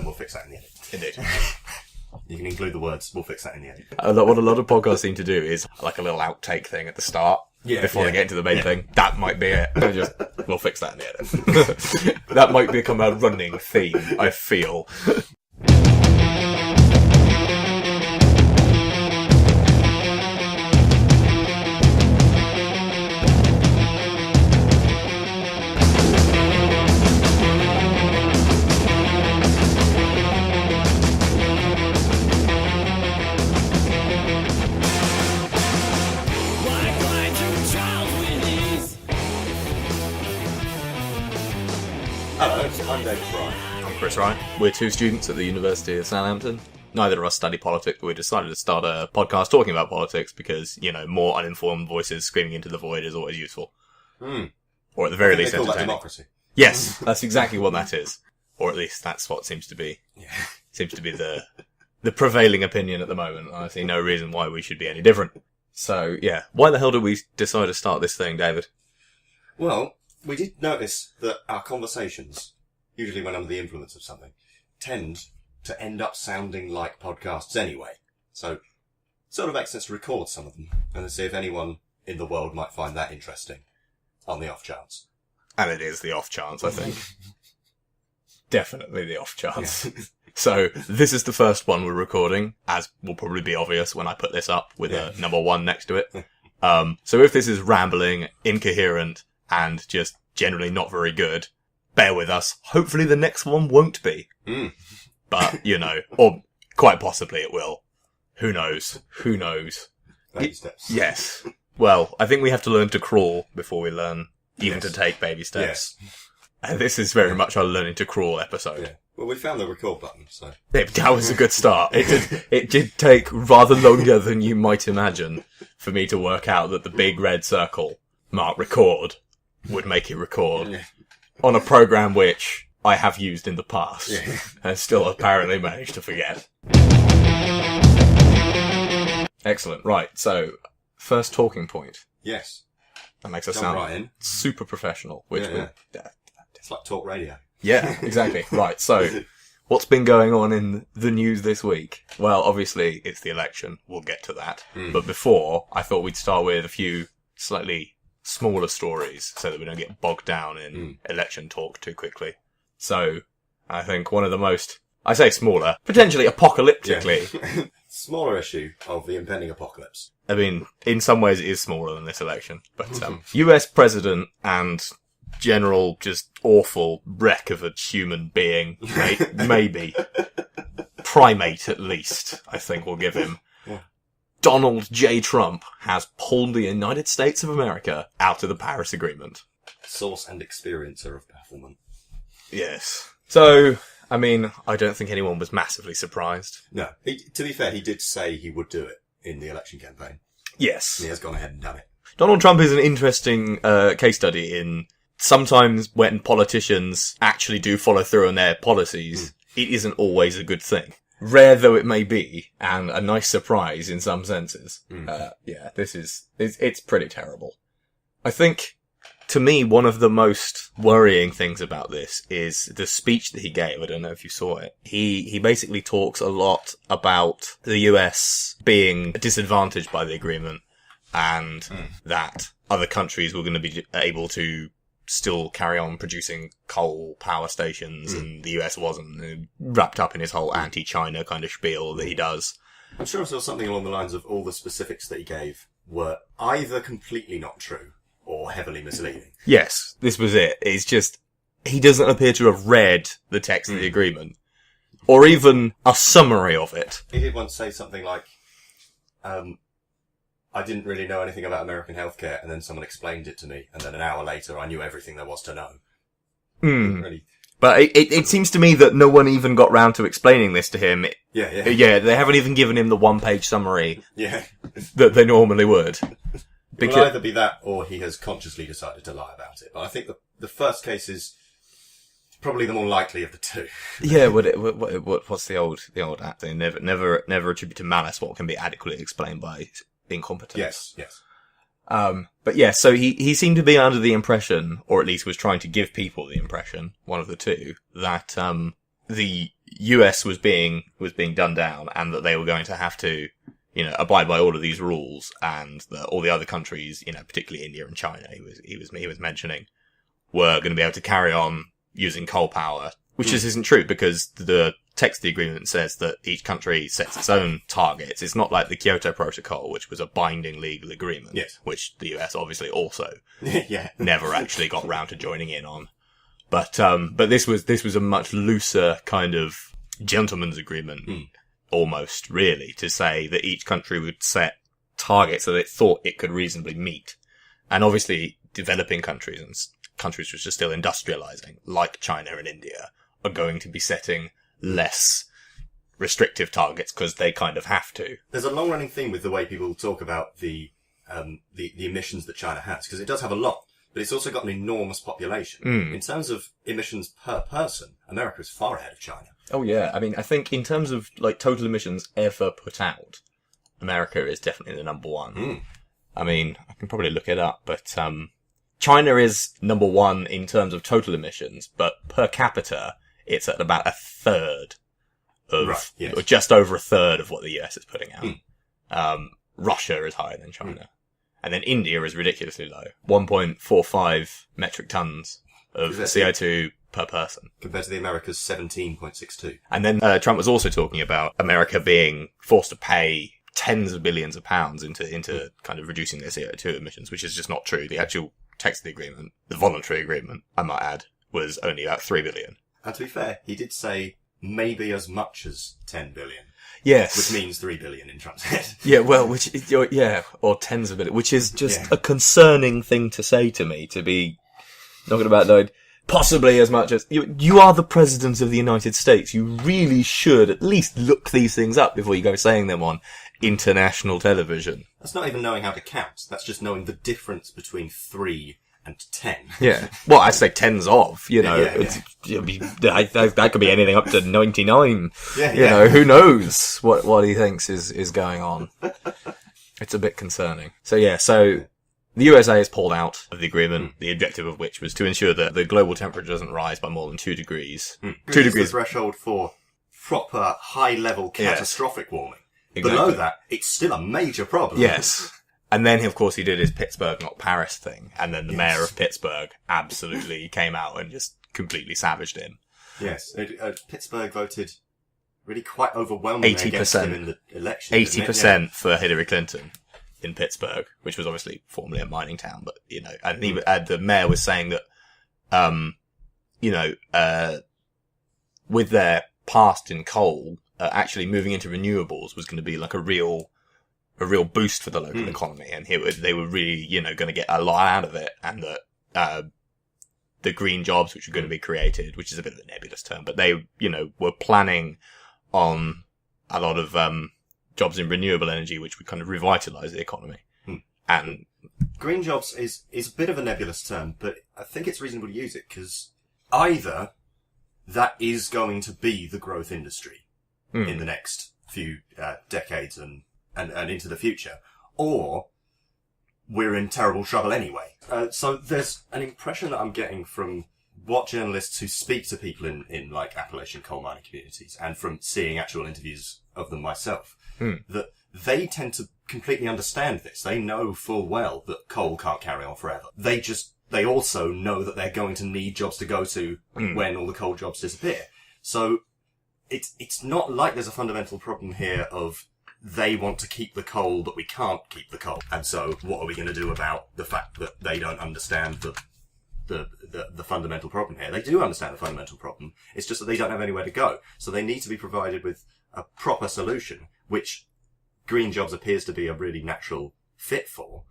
we'll fix that in the edit. Indeed. You can include the words, we'll fix that in the edit. What a lot of podcasts seem to do is like a little outtake thing at the start. Before they get into the main thing. That might be it. We'll fix that in the edit. That might become a running theme, I feel. I'm David Wright. I'm Chris Wright. We're two students at the University of Southampton. Neither of us study politics, but we decided to start a podcast talking about politics because, more uninformed voices screaming into the void is always useful. Or at the very least they call that entertaining. democracy. Yes, that's exactly what that is. Or at least that's what seems to be. Seems to be the prevailing opinion at the moment. I see no reason why we should be any different. So, yeah. Why the hell did we decide to start this thing, David? Well, we did notice that our conversations, usually when under the influence of something, tend to end up sounding like podcasts anyway. So, it sort of makes sense to record some of them and to see if anyone in the world might find that interesting on the off chance. And it is the off chance, I think. Definitely the off chance. Yeah. So, this is the first one we're recording, as will probably be obvious when I put this up with a number 1 next to it. So if this is rambling, incoherent, and just generally not very good, bear with us. Hopefully the next one won't be. But, or quite possibly it will. Who knows? Who knows? Baby steps. Yes. Well, I think we have to learn to crawl before we learn even to take baby steps. Yes. And this is very much our learning to crawl episode. Yeah. Well, we found the record button, so... That was a good start. It did take rather longer than you might imagine for me to work out that the big red circle marked record would make it record on a program which I have used in the past and still apparently managed to forget. Excellent. Right. So, first talking point. Yes. That makes us sound right super professional. Which it's like talk radio. Yeah, exactly. Right. So, what's been going on in the news this week? Well, obviously, it's the election. We'll get to that. But before, I thought we'd start with a few slightly smaller stories so that we don't get bogged down in election talk too quickly. So, I think one of the most, I say smaller, potentially apocalyptically. Smaller issue of the impending apocalypse. I mean, in some ways it is smaller than this election. But, US president and general just awful wreck of a human being, maybe. Primate at least, I think we'll give him. Donald J. Trump has pulled the United States of America out of the Paris Agreement. Source and experiencer of bafflement. Yes. So, I mean, I don't think anyone was massively surprised. No. To be fair, he did say he would do it in the election campaign. Yes. He has gone ahead and done it. Donald Trump is an interesting case study in sometimes when politicians actually do follow through on their policies, it isn't always a good thing. Rare though it may be, and a nice surprise in some senses. It's pretty terrible. I think, to me, one of the most worrying things about this is the speech that he gave. I don't know if you saw it. He basically talks a lot about the US being disadvantaged by the agreement and that other countries were going to be able to still carry on producing coal power stations and the US wasn't, wrapped up in his whole anti-China kind of spiel that he does. I'm sure I saw something along the lines of all the specifics that he gave were either completely not true or heavily misleading. Yes, this was it. It's just, he doesn't appear to have read the text of the agreement or even a summary of it. He did once say something like, I didn't really know anything about American healthcare, and then someone explained it to me, and then an hour later I knew everything there was to know. Really... But it seems to me that no one even got round to explaining this to him. Yeah, they haven't even given him the one-page summary that they normally would. It will either be that, or he has consciously decided to lie about it. But I think the first case is probably the more likely of the two. Yeah, what's the old saying? Never attribute to malice what can be adequately explained by incompetence. Yes. But yeah, so he seemed to be under the impression, or at least was trying to give people the impression, one of the two, that the US was being done down, and that they were going to have to, abide by all of these rules, and that all the other countries, particularly India and China, he was mentioning, were going to be able to carry on using coal power, which isn't true, because the text of the agreement says that each country sets its own targets. It's not like the Kyoto Protocol, which was a binding legal agreement, which the US obviously also never actually got round to joining in on. But this was a much looser kind of gentleman's agreement, almost, really, to say that each country would set targets that it thought it could reasonably meet. And obviously, developing countries and countries which are still industrializing, like China and India, are going to be setting less restrictive targets because they kind of have to. There's a long-running theme with the way people talk about the emissions that China has, because it does have a lot, but it's also got an enormous population. In terms of emissions per person, America is far ahead of China. Oh yeah, I mean, I think in terms of like total emissions ever put out, America is definitely the number one. I mean, I can probably look it up, but China is number one in terms of total emissions, but per capita, it's at about a third of, or just over a third of what the US is putting out. Russia is higher than China. And then India is ridiculously low. 1.45 metric tons of CO2 per person. Compared to the America's 17.62. And then Trump was also talking about America being forced to pay tens of billions of pounds into kind of reducing their CO2 emissions, which is just not true. The actual text of the agreement, the voluntary agreement, I might add, was only about 3 billion. And to be fair, he did say maybe as much as 10 billion. Yes. Which means 3 billion in Trump's head. Yeah, well, or tens of billion, which is just a concerning thing to say to me, to be talking about, like, possibly as much as, you are the President of the United States. You really should at least look these things up before you go saying them on international television. That's not even knowing how to count. That's just knowing the difference between 3 and 10. Yeah. Well, I'd say tens of, that could be anything up to 99. Who knows what he thinks is going on. It's a bit concerning. So the USA has pulled out of the agreement, the objective of which was to ensure that the global temperature doesn't rise by more than 2 degrees. 2 degrees. The threshold for proper high-level catastrophic warming. Exactly. Below that, it's still a major problem. Yes. And then, of course, he did his Pittsburgh, not Paris thing. And then the mayor of Pittsburgh absolutely came out and just completely savaged him. Yes. Pittsburgh voted really quite overwhelmingly against him in the election. 80% for Hillary Clinton in Pittsburgh, which was obviously formerly a mining town. But, and the mayor was saying that, with their past in coal, actually moving into renewables was going to be like a real boost for the local economy, and they were really, going to get a lot out of it, and that the green jobs which were going to be created, which is a bit of a nebulous term, but they, were planning on a lot of jobs in renewable energy, which would kind of revitalise the economy. And green jobs is a bit of a nebulous term, but I think it's reasonable to use it, because either that is going to be the growth industry in the next few decades and into the future, or we're in terrible trouble anyway. So there's an impression that I'm getting from what journalists who speak to people in like Appalachian coal mining communities, and from seeing actual interviews of them myself, that they tend to completely understand this. They know full well that coal can't carry on forever. They also know that they're going to need jobs to go to when all the coal jobs disappear. So it's not like there's a fundamental problem here of they want to keep the coal, but we can't keep the coal. And so what are we going to do about the fact that they don't understand the fundamental problem here? They do understand the fundamental problem. It's just that they don't have anywhere to go. So they need to be provided with a proper solution, which green jobs appears to be a really natural fit for.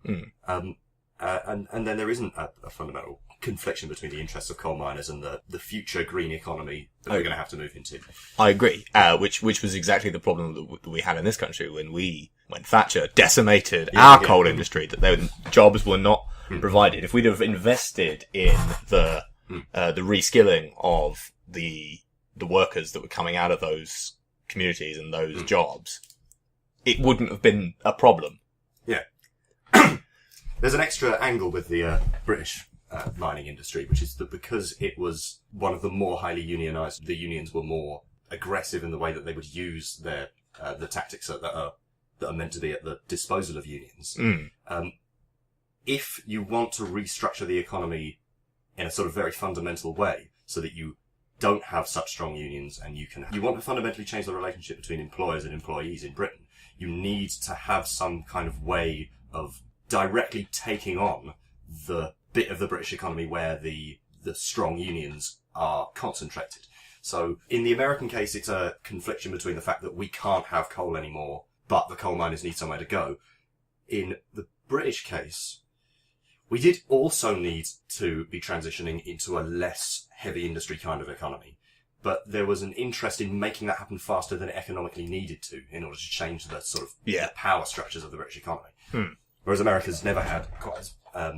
And then there isn't a fundamental confliction between the interests of coal miners and the future green economy that we're going to have to move into. I agree. Which was exactly the problem that we had in this country when Thatcher decimated our coal industry, that jobs were not provided. If we'd have invested in the reskilling of the workers that were coming out of those communities and those jobs, it wouldn't have been a problem. Yeah. There's an extra angle with the British mining industry, which is that because it was one of the more highly unionized, the unions were more aggressive in the way that they would use their the tactics that are meant to be at the disposal of unions. If you want to restructure the economy in a sort of very fundamental way, so that you don't have such strong unions, and you want to fundamentally change the relationship between employers and employees in Britain, you need to have some kind of way of directly taking on the bit of the British economy where the strong unions are concentrated. So in the American case, it's a confliction between the fact that we can't have coal anymore, but the coal miners need somewhere to go. In the British case, we did also need to be transitioning into a less heavy industry kind of economy. But there was an interest in making that happen faster than it economically needed to in order to change the sort of the power structures of the British economy. Whereas America's never had quite as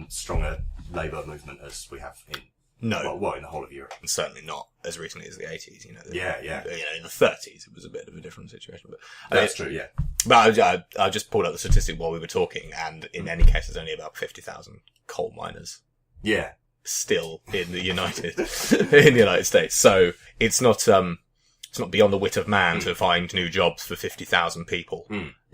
stronger labour movement as we have in in the whole of Europe. And certainly not as recently as the 80s, you know. In the 30s, it was a bit of a different situation. But that's true, yeah. But I just pulled up the statistic while we were talking, and in any case, there's only about 50,000 coal miners. Yeah. Still in the United States. So it's not beyond the wit of man to find new jobs for 50,000 people.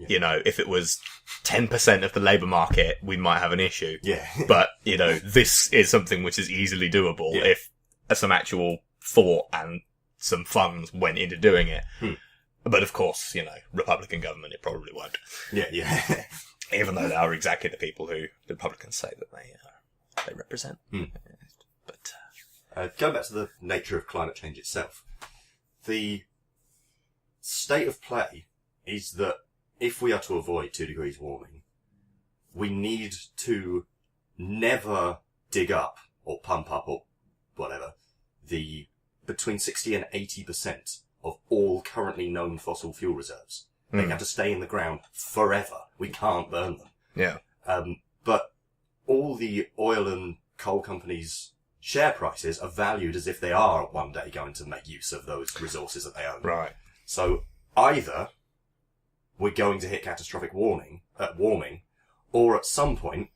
You know, if it was 10% of the labour market, we might have an issue. Yeah. But, you know, this is something which is easily doable if some actual thought and some funds went into doing it. But of course, you know, Republican government, it probably won't. Yeah. Even though they are exactly the people who the Republicans say that they represent. But going back to the nature of climate change itself, the state of play is that if we are to avoid 2 degrees warming, we need to never dig up or pump up or whatever the between 60 and 80% of all currently known fossil fuel reserves. They have to stay in the ground forever. We can't burn them. Yeah. But all the oil and coal companies' share prices are valued as if they are one day going to make use of those resources that they own. Right. So either we're going to hit catastrophic warming, or at some point,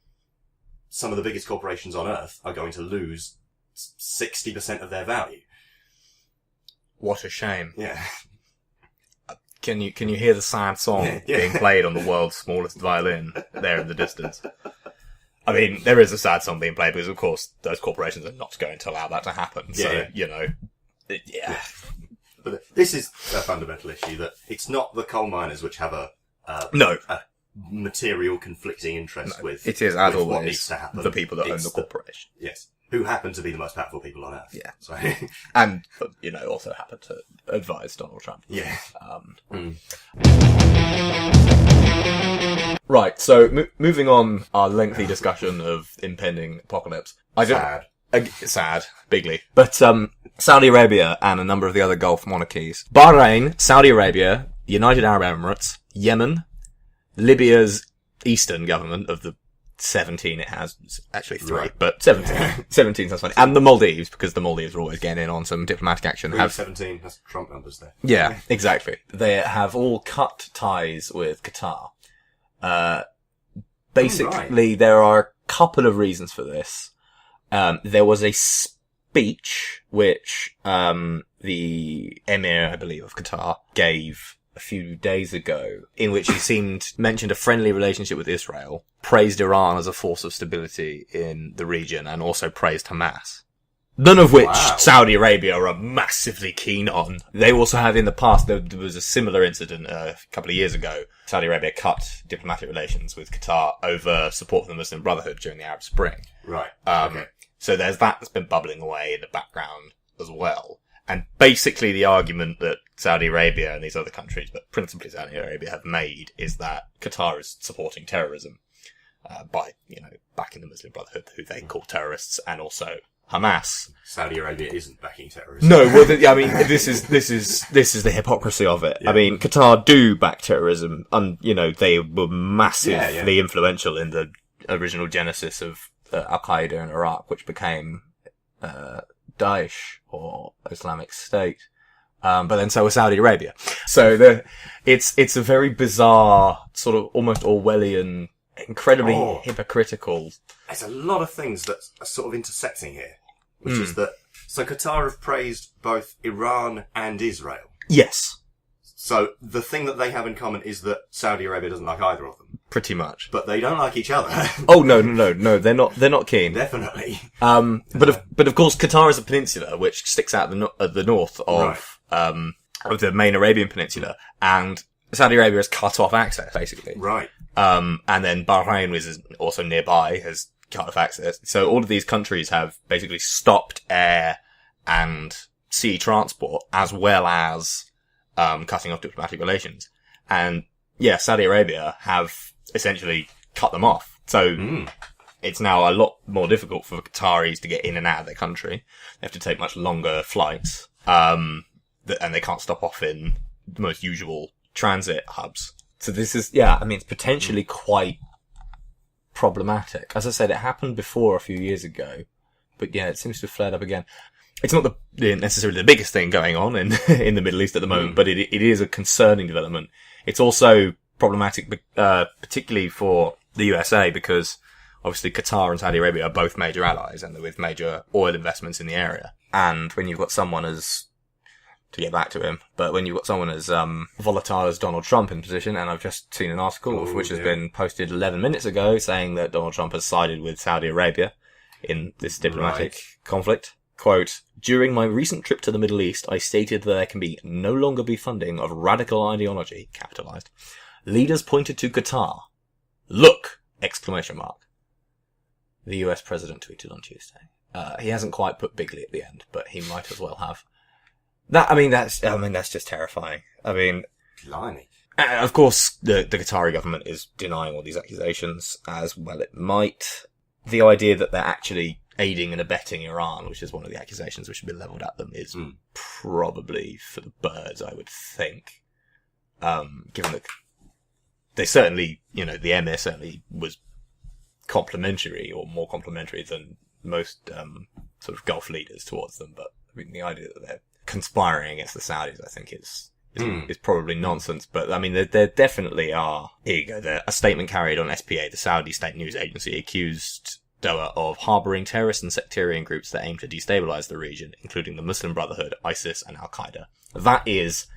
some of the biggest corporations on Earth are going to lose 60% of their value. What a shame. Yeah. Can you hear the sad song being played on the world's smallest violin there in the distance? I mean, there is a sad song being played because, of course, those corporations are not going to allow that to happen. So, you know, But this is a fundamental issue, that it's not the coal miners which have a material conflicting interest with. It is, as with what always, needs to happen. the people that own the corporation. Yes. Who happen to be the most powerful people on Earth. Yeah. So. And, you know, also happen to advise Donald Trump. Yeah. Right, so moving on our lengthy discussion of impending apocalypse. Sad, bigly. But Saudi Arabia and a number of the other Gulf monarchies. Bahrain, Saudi Arabia, United Arab Emirates, Yemen, Libya's eastern government of the 17 it has, it's actually 3, right. But 17. 17 sounds funny. And the Maldives, because the Maldives are always getting in on some diplomatic action. Have 17, that's Trump numbers there. Yeah, exactly. They have all cut ties with Qatar. Basically, there are a couple of reasons for this. There was a speech which the Emir, I believe, of Qatar gave a few days ago, in which he mentioned a friendly relationship with Israel, praised Iran as a force of stability in the region, and also praised Hamas. None of which Saudi Arabia are massively keen on. They also have in the past, there was a similar incident a couple of years ago. Saudi Arabia cut diplomatic relations with Qatar over support for the Muslim Brotherhood during the Arab Spring. Right. Okay. So there's that that's been bubbling away in the background as well. And basically the argument that Saudi Arabia and these other countries, but principally Saudi Arabia, have made is that Qatar is supporting terrorism, by, you know, backing the Muslim Brotherhood, who they call terrorists, and also Hamas. Saudi Arabia isn't backing terrorism. No, well, I mean, this is the hypocrisy of it. Yeah. I mean, Qatar do back terrorism, and, you know, they were massively influential in the original genesis of Al-Qaeda in Iraq, which became, Daesh, or Islamic State. But then so was Saudi Arabia. So it's a very bizarre, sort of almost Orwellian incredibly hypocritical. There's a lot of things that are sort of intersecting here, which is that, so Qatar have praised both Iran and Israel. Yes. So the thing that they have in common is that Saudi Arabia doesn't like either of them. Pretty much. But they don't like each other. Oh, no, they're not keen. Definitely. But of course, Qatar is a peninsula which sticks out at the north of the main Arabian Peninsula, and Saudi Arabia has cut off access, basically. Right. And then Bahrain, which is also nearby, has cut off access. So all of these countries have basically stopped air and sea transport, as well as cutting off diplomatic relations. And yeah, Saudi Arabia have essentially cut them off. So it's now a lot more difficult for Qataris to get in and out of their country. They have to take much longer flights, and they can't stop off in the most usual transit hubs. So this is, it's potentially quite problematic. As I said, it happened before a few years ago, but yeah, it seems to have flared up again. It's not necessarily the biggest thing going on in the Middle East at the moment, but it is a concerning development. It's also problematic, particularly for the USA, because obviously Qatar and Saudi Arabia are both major allies, and they're with major oil investments in the area. And when you've got someone as, to get back to him, but when you've got someone as volatile as Donald Trump in position, and I've just seen an article which has been posted 11 minutes ago saying that Donald Trump has sided with Saudi Arabia in this diplomatic conflict. Quote, during my recent trip to the Middle East, I stated that there can no longer be funding of radical ideology, capitalized. Leaders pointed to Qatar. Look! Exclamation mark. The US president tweeted on Tuesday. He hasn't quite put bigly at the end, but he might as well have. That's just terrifying. Blimey. Of course, the Qatari government is denying all these accusations, as well it might. The idea that they're actually aiding and abetting Iran, which is one of the accusations which have been levelled at them, is probably for the birds, I would think. Given that they certainly, the emir certainly was complimentary, or more complimentary than most sort of Gulf leaders towards them, but the idea that they're conspiring against the Saudis, I think, is probably nonsense. But there definitely are. Here you go. A statement carried on SPA, the Saudi state news agency, accused Doha of harbouring terrorist and sectarian groups that aim to destabilise the region, including the Muslim Brotherhood, ISIS, and Al-Qaeda. That is,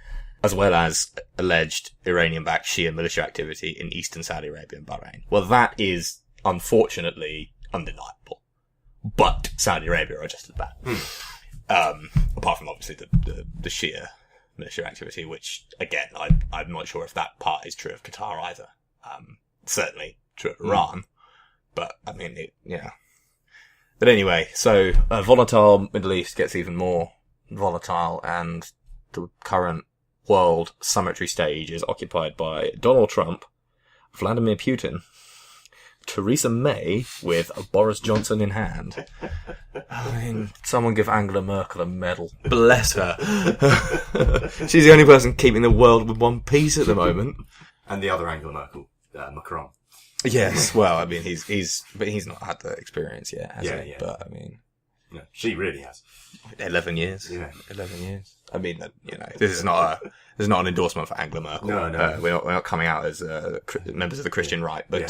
as well as alleged Iranian-backed Shia militia activity in eastern Saudi Arabia and Bahrain. Well, that is unfortunately undeniable. But Saudi Arabia are just as bad. Apart from obviously the Shia militia activity, which again, I'm not sure if that part is true of Qatar either. Certainly true of Iran, but But anyway, so a volatile Middle East gets even more volatile, and the current world summary stage is occupied by Donald Trump, Vladimir Putin, Theresa May with Boris Johnson in hand. Someone give Angela Merkel a medal. Bless her. She's the only person keeping the world with one piece at the moment. And the other Angela Merkel, Macron. Yes, well, he's not had the experience yet, has he? Yeah. But no, she really has. 11 years. Yeah. 11 years. This is not an endorsement for Angela Merkel. No. We're not coming out as members of the Christian right, but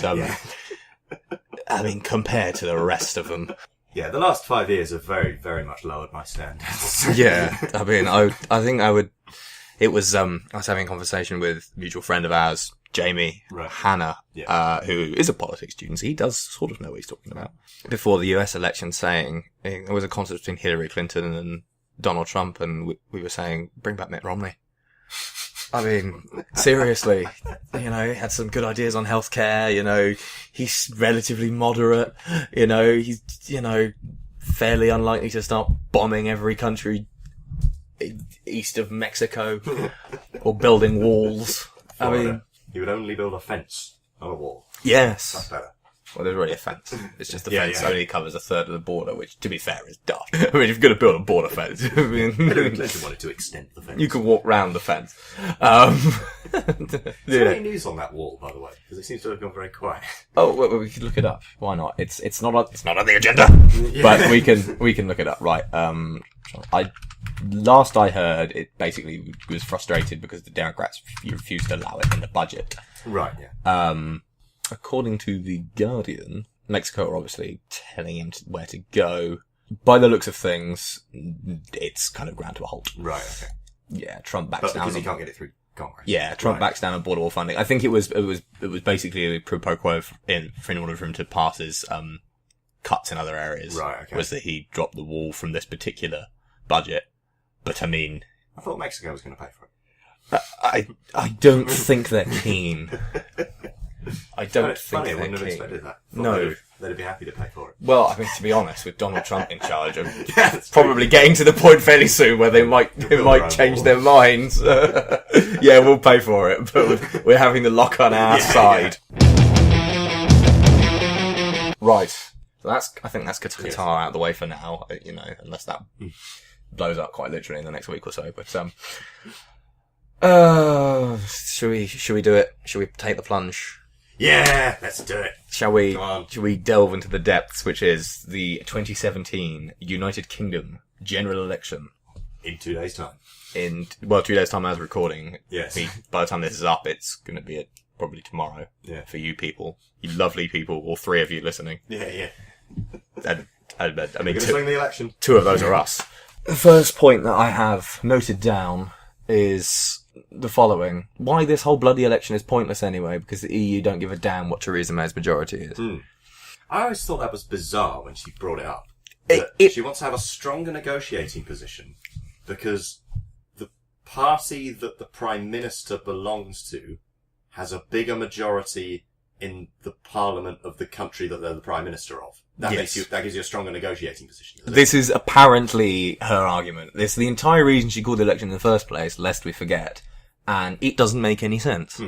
compared to the rest of them. Yeah, the last 5 years have very, very much lowered my standards. Yeah, I think I would. It was I was having a conversation with a mutual friend of ours, Jamie Hanna, who is a politics student. So he does sort of know what he's talking about. Before the US election, saying there was a contest between Hillary Clinton and Donald Trump, and we were saying, bring back Mitt Romney. Seriously, he had some good ideas on healthcare, he's relatively moderate, he's, fairly unlikely to start bombing every country east of Mexico or building walls. He would only build a fence, not a wall. Yes. That's better. Well, there's already a fence. It's just the fence only covers a third of the border, which, to be fair, is daft. If you're going to build a border fence, Hillary Clinton wanted to extend the fence. You can walk round the fence. Is there any news on that wall, by the way? Because it seems to have gone very quiet. Oh, well, we could look it up. Why not? It's not on the agenda, but we can look it up. Right. Last I heard, it basically was frustrated because the Democrats refused to allow it in the budget. Right. Yeah. According to The Guardian, Mexico are obviously telling him where to go. By the looks of things, it's kind of ground to a halt. Right, okay. Yeah, Trump backs But down. because he can't get it through Congress. Yeah, Trump backs down on border wall funding. I think it was basically a pro quo in order for him to pass his, cuts in other areas. Right, okay. Was that he dropped the wall from this particular budget. But I mean, I thought Mexico was going to pay for it. I don't think they're keen. I don't It's think funny, I they're wouldn't have keen. expected that. No. They'd be happy to pay for it. Well, I mean, to be honest, with Donald Trump in charge, I'm That's probably getting to the point fairly soon where they might change their minds. Yeah, we'll pay for it, but we're having the lock on our side. Yeah. Right. So I think that's Qatar out of the way for now, unless that blows up quite literally in the next week or so. But, should we do it? Should we take the plunge? Yeah, let's do it. Shall we delve into the depths, which is the 2017 United Kingdom general election? In 2 days' time. 2 days' time as recording. Yes. By the time this is up, it's going to be probably tomorrow. Yeah. For you people. You lovely people, all three of you listening. Yeah. I We're going to swing the election. 2 of those are us. The first point that I have noted down is the following. Why this whole bloody election is pointless anyway, because the EU don't give a damn what Theresa May's majority is. I always thought that was bizarre when she brought it up. She wants to have a stronger negotiating position because the party that the Prime Minister belongs to has a bigger majority in the parliament of the country that they're the Prime Minister of. That gives you a stronger negotiating position. This is apparently her argument. This is the entire reason she called the election in the first place, lest we forget. And it doesn't make any sense.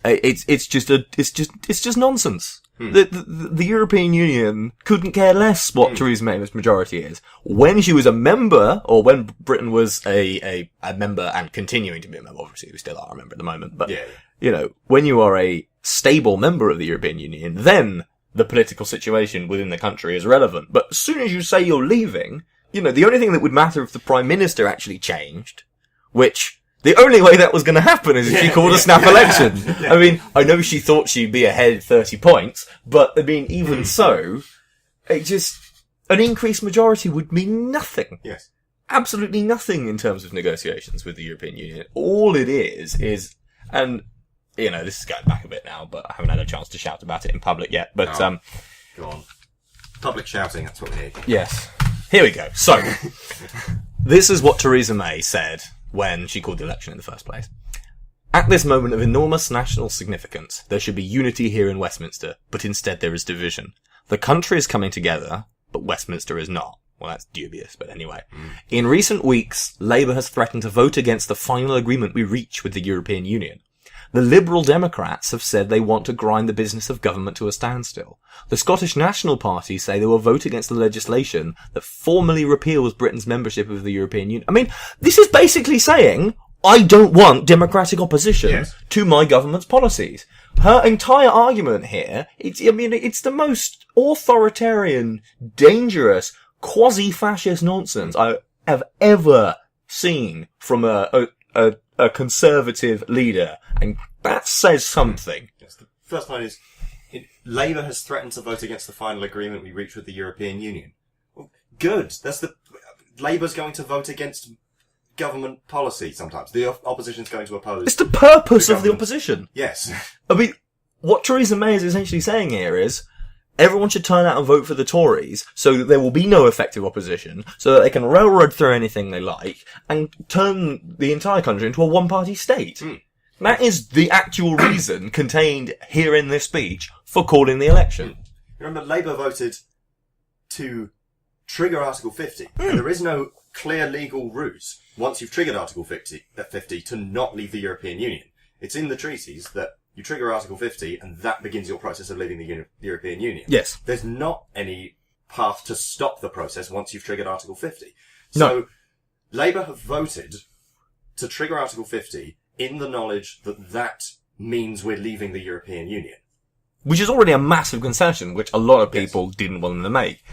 It's just nonsense. The European Union couldn't care less what Theresa May's majority is. When she was a member, or when Britain was a member and continuing to be a member, obviously we still are a member at the moment, but, when you are a stable member of the European Union, then the political situation within the country is relevant. But as soon as you say you're leaving, the only thing that would matter if the Prime Minister actually changed, which the only way that was going to happen is if she called a snap election. I mean, I know she thought she'd be ahead 30 points, but I mean, even so, an increased majority would mean nothing. Yes. Absolutely nothing in terms of negotiations with the European Union. All it is, and, this is going back a bit now, but I haven't had a chance to shout about it in public yet, but, Go on. Public shouting, that's what we need. Yes. Here we go. So, this is what Theresa May said when she called the election in the first place. At this moment of enormous national significance, there should be unity here in Westminster, but instead there is division. The country is coming together, but Westminster is not. Well, that's dubious, but anyway. In recent weeks, Labour has threatened to vote against the final agreement we reach with the European Union. The Liberal Democrats have said they want to grind the business of government to a standstill. The Scottish National Party say they will vote against the legislation that formally repeals Britain's membership of the European Union. I mean, this is basically saying, I don't want democratic opposition to my government's policies. Her entire argument here, it's the most authoritarian, dangerous, quasi-fascist nonsense I have ever seen from a conservative leader, and that says something. Yes, the first point is, Labour has threatened to vote against the final agreement we reached with the European Union. Well, good. Labour's going to vote against government policy sometimes. The opposition's going to oppose. It's the purpose of the opposition. Yes. I mean, what Theresa May is essentially saying here is, everyone should turn out and vote for the Tories so that there will be no effective opposition, so that they can railroad through anything they like and turn the entire country into a one-party state. That is the actual reason contained here in this speech for calling the election. Remember, Labour voted to trigger Article 50, and there is no clear legal route once you've triggered Article 50 to not leave the European Union. It's in the treaties that you trigger Article 50, and that begins your process of leaving the European Union. Yes. There's not any path to stop the process once you've triggered Article 50. So, Labour have voted to trigger Article 50 in the knowledge that that means we're leaving the European Union. Which is already a massive concession, which a lot of people didn't want them to make.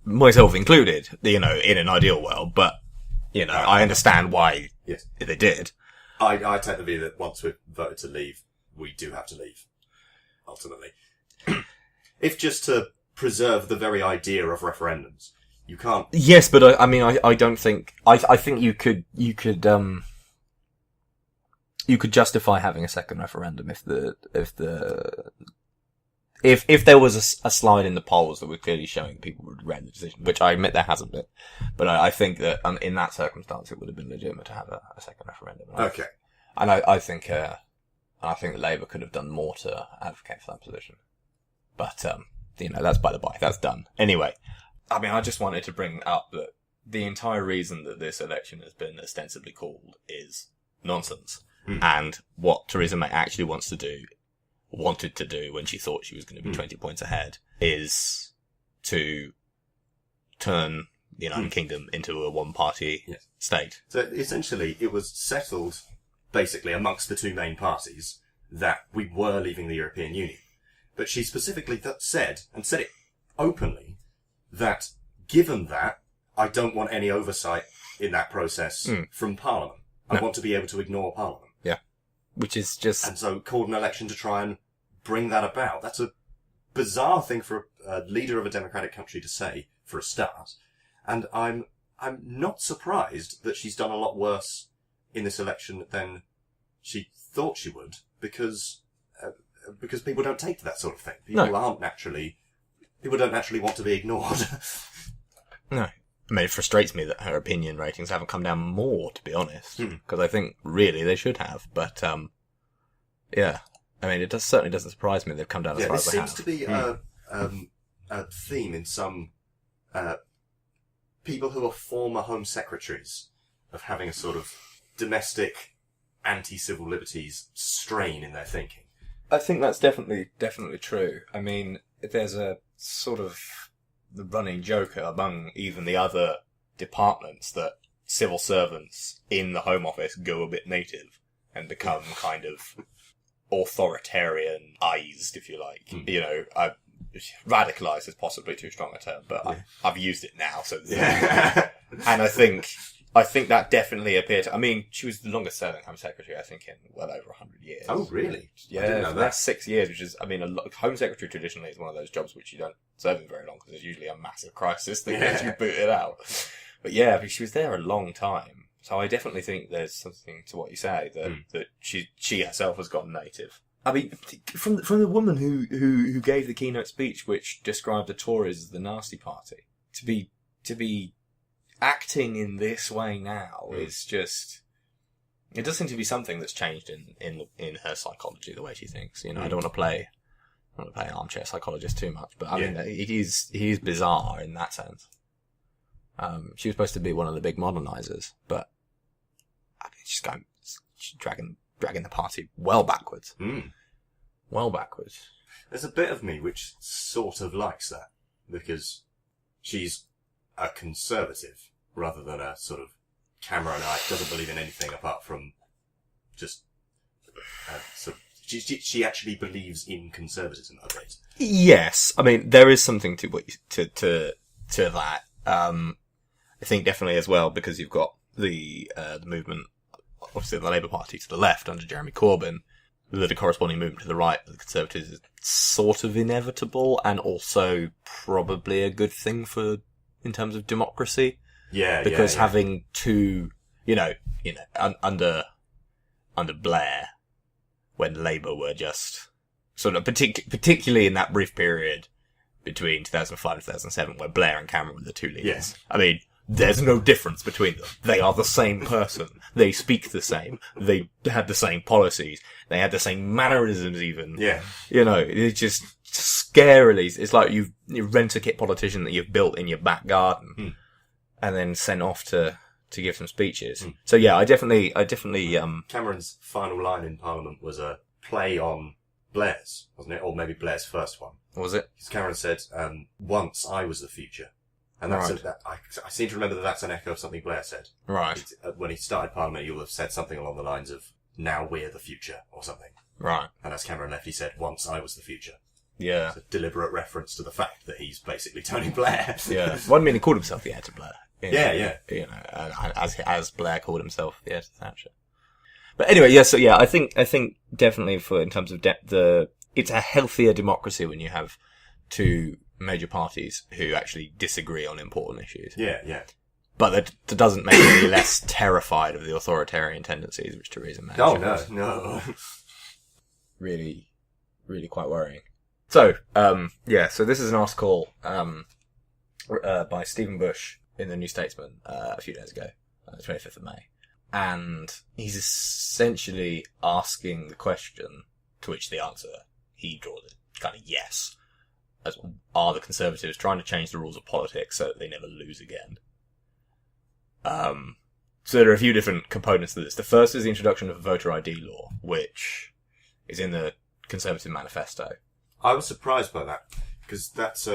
Myself included, in an ideal world, but, I understand why they did. I take the view that once we've voted to leave, we do have to leave, ultimately. If just to preserve the very idea of referendums, you can't. Yes, but I don't think. I think you could justify having a second referendum if there was a slide in the polls that was clearly showing people would regret the decision, which I admit there hasn't been. But I think that in that circumstance it would have been legitimate to have a second referendum. Okay. And I think that Labour could have done more to advocate for that position. But, that's by the by. That's done. Anyway, I just wanted to bring up that the entire reason that this election has been ostensibly called is nonsense. And what Theresa May actually wanted to do when she thought she was going to be 20 points ahead is to turn the United Kingdom into a one-party state. So essentially, it was settled, basically, amongst the two main parties that we were leaving the European Union. But she specifically said it openly, that given that, I don't want any oversight in that process from Parliament. I want to be able to ignore Parliament. Yeah. Which is just... And so called an election to try and bring that about. That's a bizarre thing for a leader of a democratic country to say, for a start. And I'm not surprised that she's done a lot worse in this election than she thought she would, because people don't take to that sort of thing. People don't naturally want to be ignored. No. It frustrates me that her opinion ratings haven't come down more, to be honest. Because I think, really, they should have. But, yeah. It certainly doesn't surprise me they've come down as far as they have. This seems to be a theme in some people who are former Home Secretaries of having a sort of domestic anti-civil liberties strain in their thinking. I think that's definitely true. There's a sort of the running joke among even the other departments that civil servants in the Home Office go a bit native and become kind of authoritarianized, if you like. Radicalized is possibly too strong a term, but I've used it now, so and I think that definitely appeared to, she was the longest serving Home Secretary, I think, in well over 100 years. Oh, really? Yeah, I didn't know that's 6 years, which is, Home Secretary traditionally is one of those jobs which you don't serve in very long, because there's usually a massive crisis that gets you booted out. But she was there a long time. So I definitely think there's something to what you say, that she herself has gone native. From the woman who gave the keynote speech, which described the Tories as the nasty party, to be acting in this way now is just, it does seem to be something that's changed in her psychology, the way she thinks. I don't want to play armchair psychologist too much, but it is bizarre in that sense. She was supposed to be one of the big modernizers, but she's dragging the party well backwards. Well backwards. There's a bit of me which sort of likes that, because she's a conservative rather than a sort of Cameronite, doesn't believe in anything apart from just she actually believes in conservatism a bit. Yes, there is something to that. I think definitely as well, because you've got the movement, obviously the Labour Party to the left under Jeremy Corbyn, the corresponding movement to the right, the Conservatives, is sort of inevitable and also probably a good thing in terms of democracy. Because having two, under Blair, when Labour were just sort of particularly in that brief period between 2005 and 2007, where Blair and Cameron were the two leaders. Yes. There's no difference between them. They are the same person. They speak the same. They had the same policies. They had the same mannerisms even. Yeah. It's just scarily, it's like you rent a kit politician that you've built in your back garden and then sent off to give some speeches. So yeah, I definitely, Cameron's final line in Parliament was a play on Blair's, wasn't it? Or maybe Blair's first one. Was it? Because Cameron said, once I was the future. And that's I seem to remember that's an echo of something Blair said. Right. When he started Parliament, he will have said something along the lines of, now we're the future, or something. Right. And as Cameron left, he said, once I was the future. Yeah. It's a deliberate reference to the fact that he's basically Tony Blair. Yeah. Well, he called himself the heir to Blair. Yeah. As Blair called himself the heir to Thatcher. But anyway, I think definitely in terms of it's a healthier democracy when you have two major parties who actually disagree on important issues. Yeah, yeah. But that doesn't make me any less terrified of the authoritarian tendencies which Theresa May shows. No. Really, really quite worrying. So, so this is an article by Stephen Bush in the New Statesman a few days ago, 25th of May. And he's essentially asking the question, to which the answer he draws a kind of yes. As are the Conservatives trying to change the rules of politics so that they never lose again? So there are a few different components to this. The first is the introduction of a voter ID law, which is in the Conservative manifesto. I was surprised by that, because that's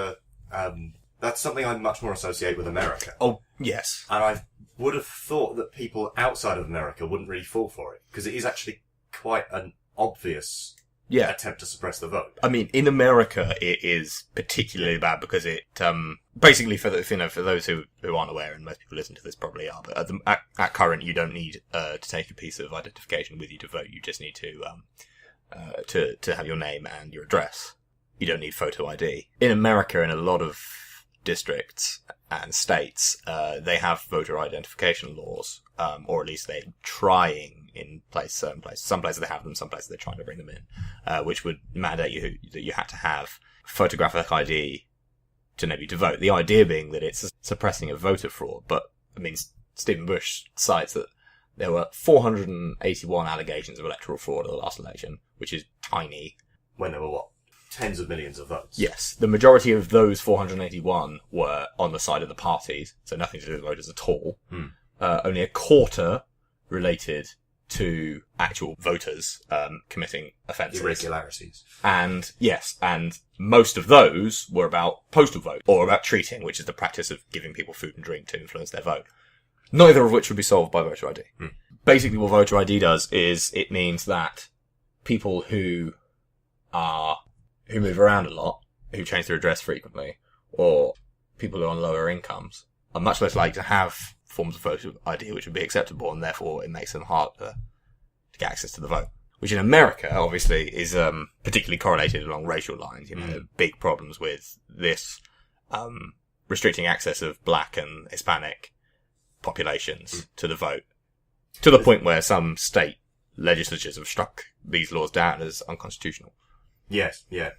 something I much more associate with America. Oh, yes. And I would have thought that people outside of America wouldn't really fall for it, because it is actually quite an obvious attempt to suppress the vote. I mean, in America, it is particularly bad because it, basically for those who aren't aware, and most people listen to this probably are, but at current, you don't need, to take a piece of identification with you to vote. You just need to have your name and your address. You don't need photo ID. In America, in a lot of districts and states, they have voter identification laws, or at least they're trying in certain places. Some places they have them, some places they're trying to bring them in, which would mandate that you had to have photographic ID to enable you to vote. The idea being that it's suppressing of voter fraud, but, I mean, Stephen Bush cites that there were 481 allegations of electoral fraud at the last election, which is tiny. When there were, tens of millions of votes? Yes. The majority of those 481 were on the side of the parties, so nothing to do with voters at all. Only a quarter related to actual voters committing offences. Irregularities. And most of those were about postal vote, or about treating, which is the practice of giving people food and drink to influence their vote. Neither of which would be solved by voter ID. Basically what voter ID does is it means that people who move around a lot, who change their address frequently, or people who are on lower incomes, are much less likely to have forms of voter ID which would be acceptable, and therefore it makes them harder to get access to the vote. Which in America, obviously, is particularly correlated along racial lines. You know, big problems with this restricting access of black and Hispanic populations to the vote, to the point where some state legislatures have struck these laws down as unconstitutional. Yes, yeah.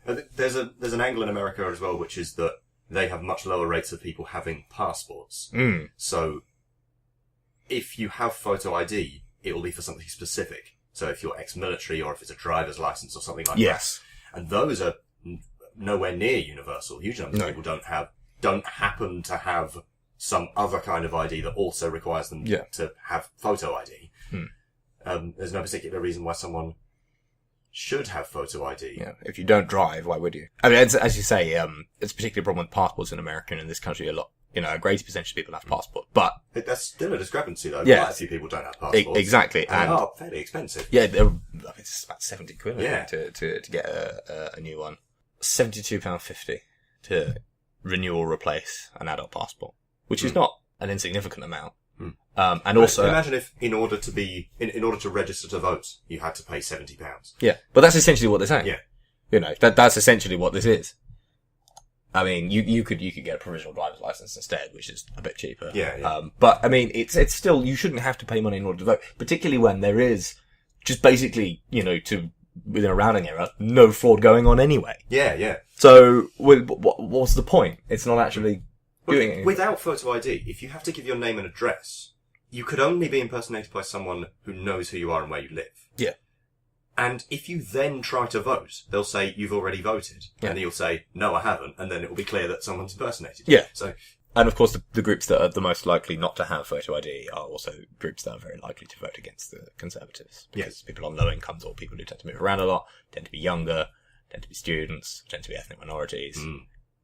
There's an angle in America as well, which is that they have much lower rates of people having passports. So, if you have photo ID, it will be for something specific. So if you're ex-military, or if it's a driver's license or something like that. And those are nowhere near universal. Huge numbers of people don't happen to have some other kind of ID that also requires them to have photo ID. There's no particular reason why someone should have photo ID. Yeah, if you don't drive, why would you? I mean, as you say, it's a particular problem with passports in America, and in this country a greater percentage of people have passports, but that's still a discrepancy though. Yeah. Quite a few people don't have passports. Exactly. And they are fairly expensive. Yeah, it's about 70 quid to get a new one. £72.50 to renew or replace an adult passport, which is not an insignificant amount. And also, imagine if in order to register to vote, you had to pay £70. Yeah, but that's essentially what they're saying. Yeah, you know, that's essentially what this is. I mean, you could get a provisional driver's license instead, which is a bit cheaper. Yeah. But I mean, it's still, you shouldn't have to pay money in order to vote, particularly when there is just basically, within a rounding error, no fraud going on anyway. Yeah. So, what's the point? It's not actually doing anything. Without photo ID, if you have to give your name and address, you could only be impersonated by someone who knows who you are and where you live. Yeah. And if you then try to vote, they'll say, you've already voted. Yeah. And you'll say, no, I haven't. And then it will be clear that someone's impersonated you. Yeah. So, and of course, the groups that are the most likely not to have photo ID are also groups that are very likely to vote against the Conservatives. Because people on low incomes, or people who tend to move around a lot, tend to be younger, tend to be students, tend to be ethnic minorities,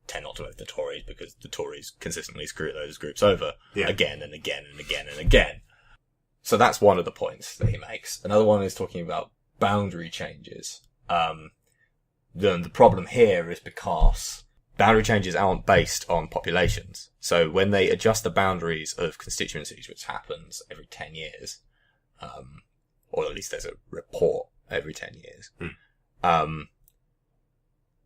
tend not to vote the Tories because the Tories consistently screw those groups over again and again and again and again. So that's one of the points that he makes. Another one is talking about boundary changes. The problem here is because boundary changes aren't based on populations. So when they adjust the boundaries of constituencies, which happens every 10 years, or at least there's a report every 10 years,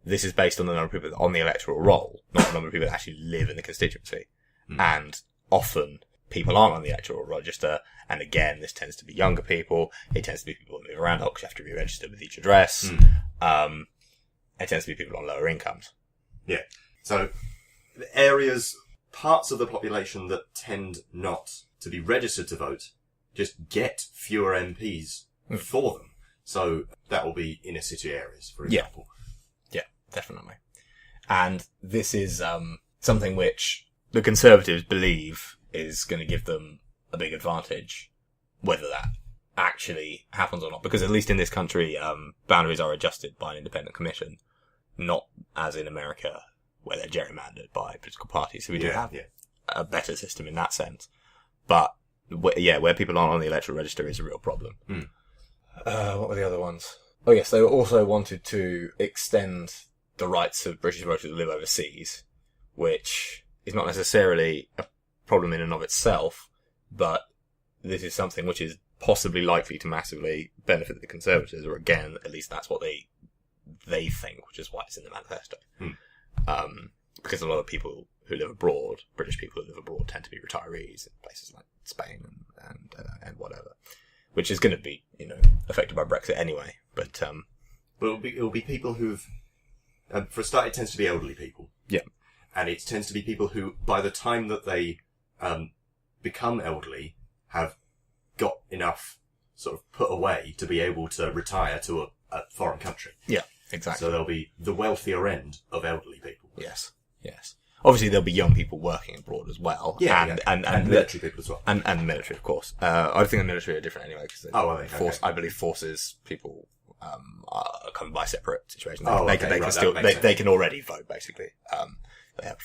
this is based on the number of people on the electoral roll, not the number of people that actually live in the constituency. And often people aren't on the electoral register, and again, this tends to be younger people. It tends to be people that move around because you have to be registered with each address. It tends to be people on lower incomes. Yeah. So, parts of the population that tend not to be registered to vote just get fewer MPs for them. So, that will be inner city areas, for example. Yeah, definitely. And this is something which the Conservatives believe is going to give them a big advantage, whether that actually happens or not. Because at least in this country, boundaries are adjusted by an independent commission, not as in America, where they're gerrymandered by political parties. So we do have a better system in that sense. But, where people aren't on the electoral register is a real problem. What were the other ones? Oh yes, they also wanted to extend the rights of British voters to live overseas, which is not necessarily a problem in and of itself, but this is something which is possibly likely to massively benefit the Conservatives, or again, at least that's what they think, which is why it's in the manifesto. Because a lot of people who live abroad, British people who live abroad, tend to be retirees in places like Spain and whatever, which is going to be, affected by Brexit anyway. But it'll be people who've, for a start, it tends to be elderly people. Yeah. And it tends to be people who, by the time that they become elderly, have got enough sort of put away to be able to retire to a foreign country. Yeah, exactly. So there'll be the wealthier end of elderly people. Yes. Obviously, there'll be young people working abroad as well. Yeah, and military people as well. And military, of course. I think the military are different anyway, because I believe forces people are covered by separate situations. They can already vote, basically. They have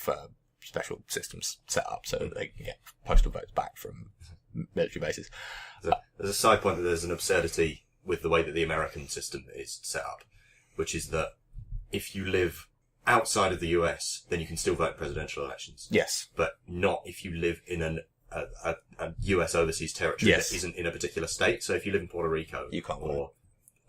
special systems set up so that they can get postal votes back from military bases. There's a side point that there's an absurdity with the way that the American system is set up, which is that if you live outside of the US, then you can still vote in presidential elections. Yes. But not if you live in a US overseas territory that isn't in a particular state. So if you live in Puerto Rico, you can't vote.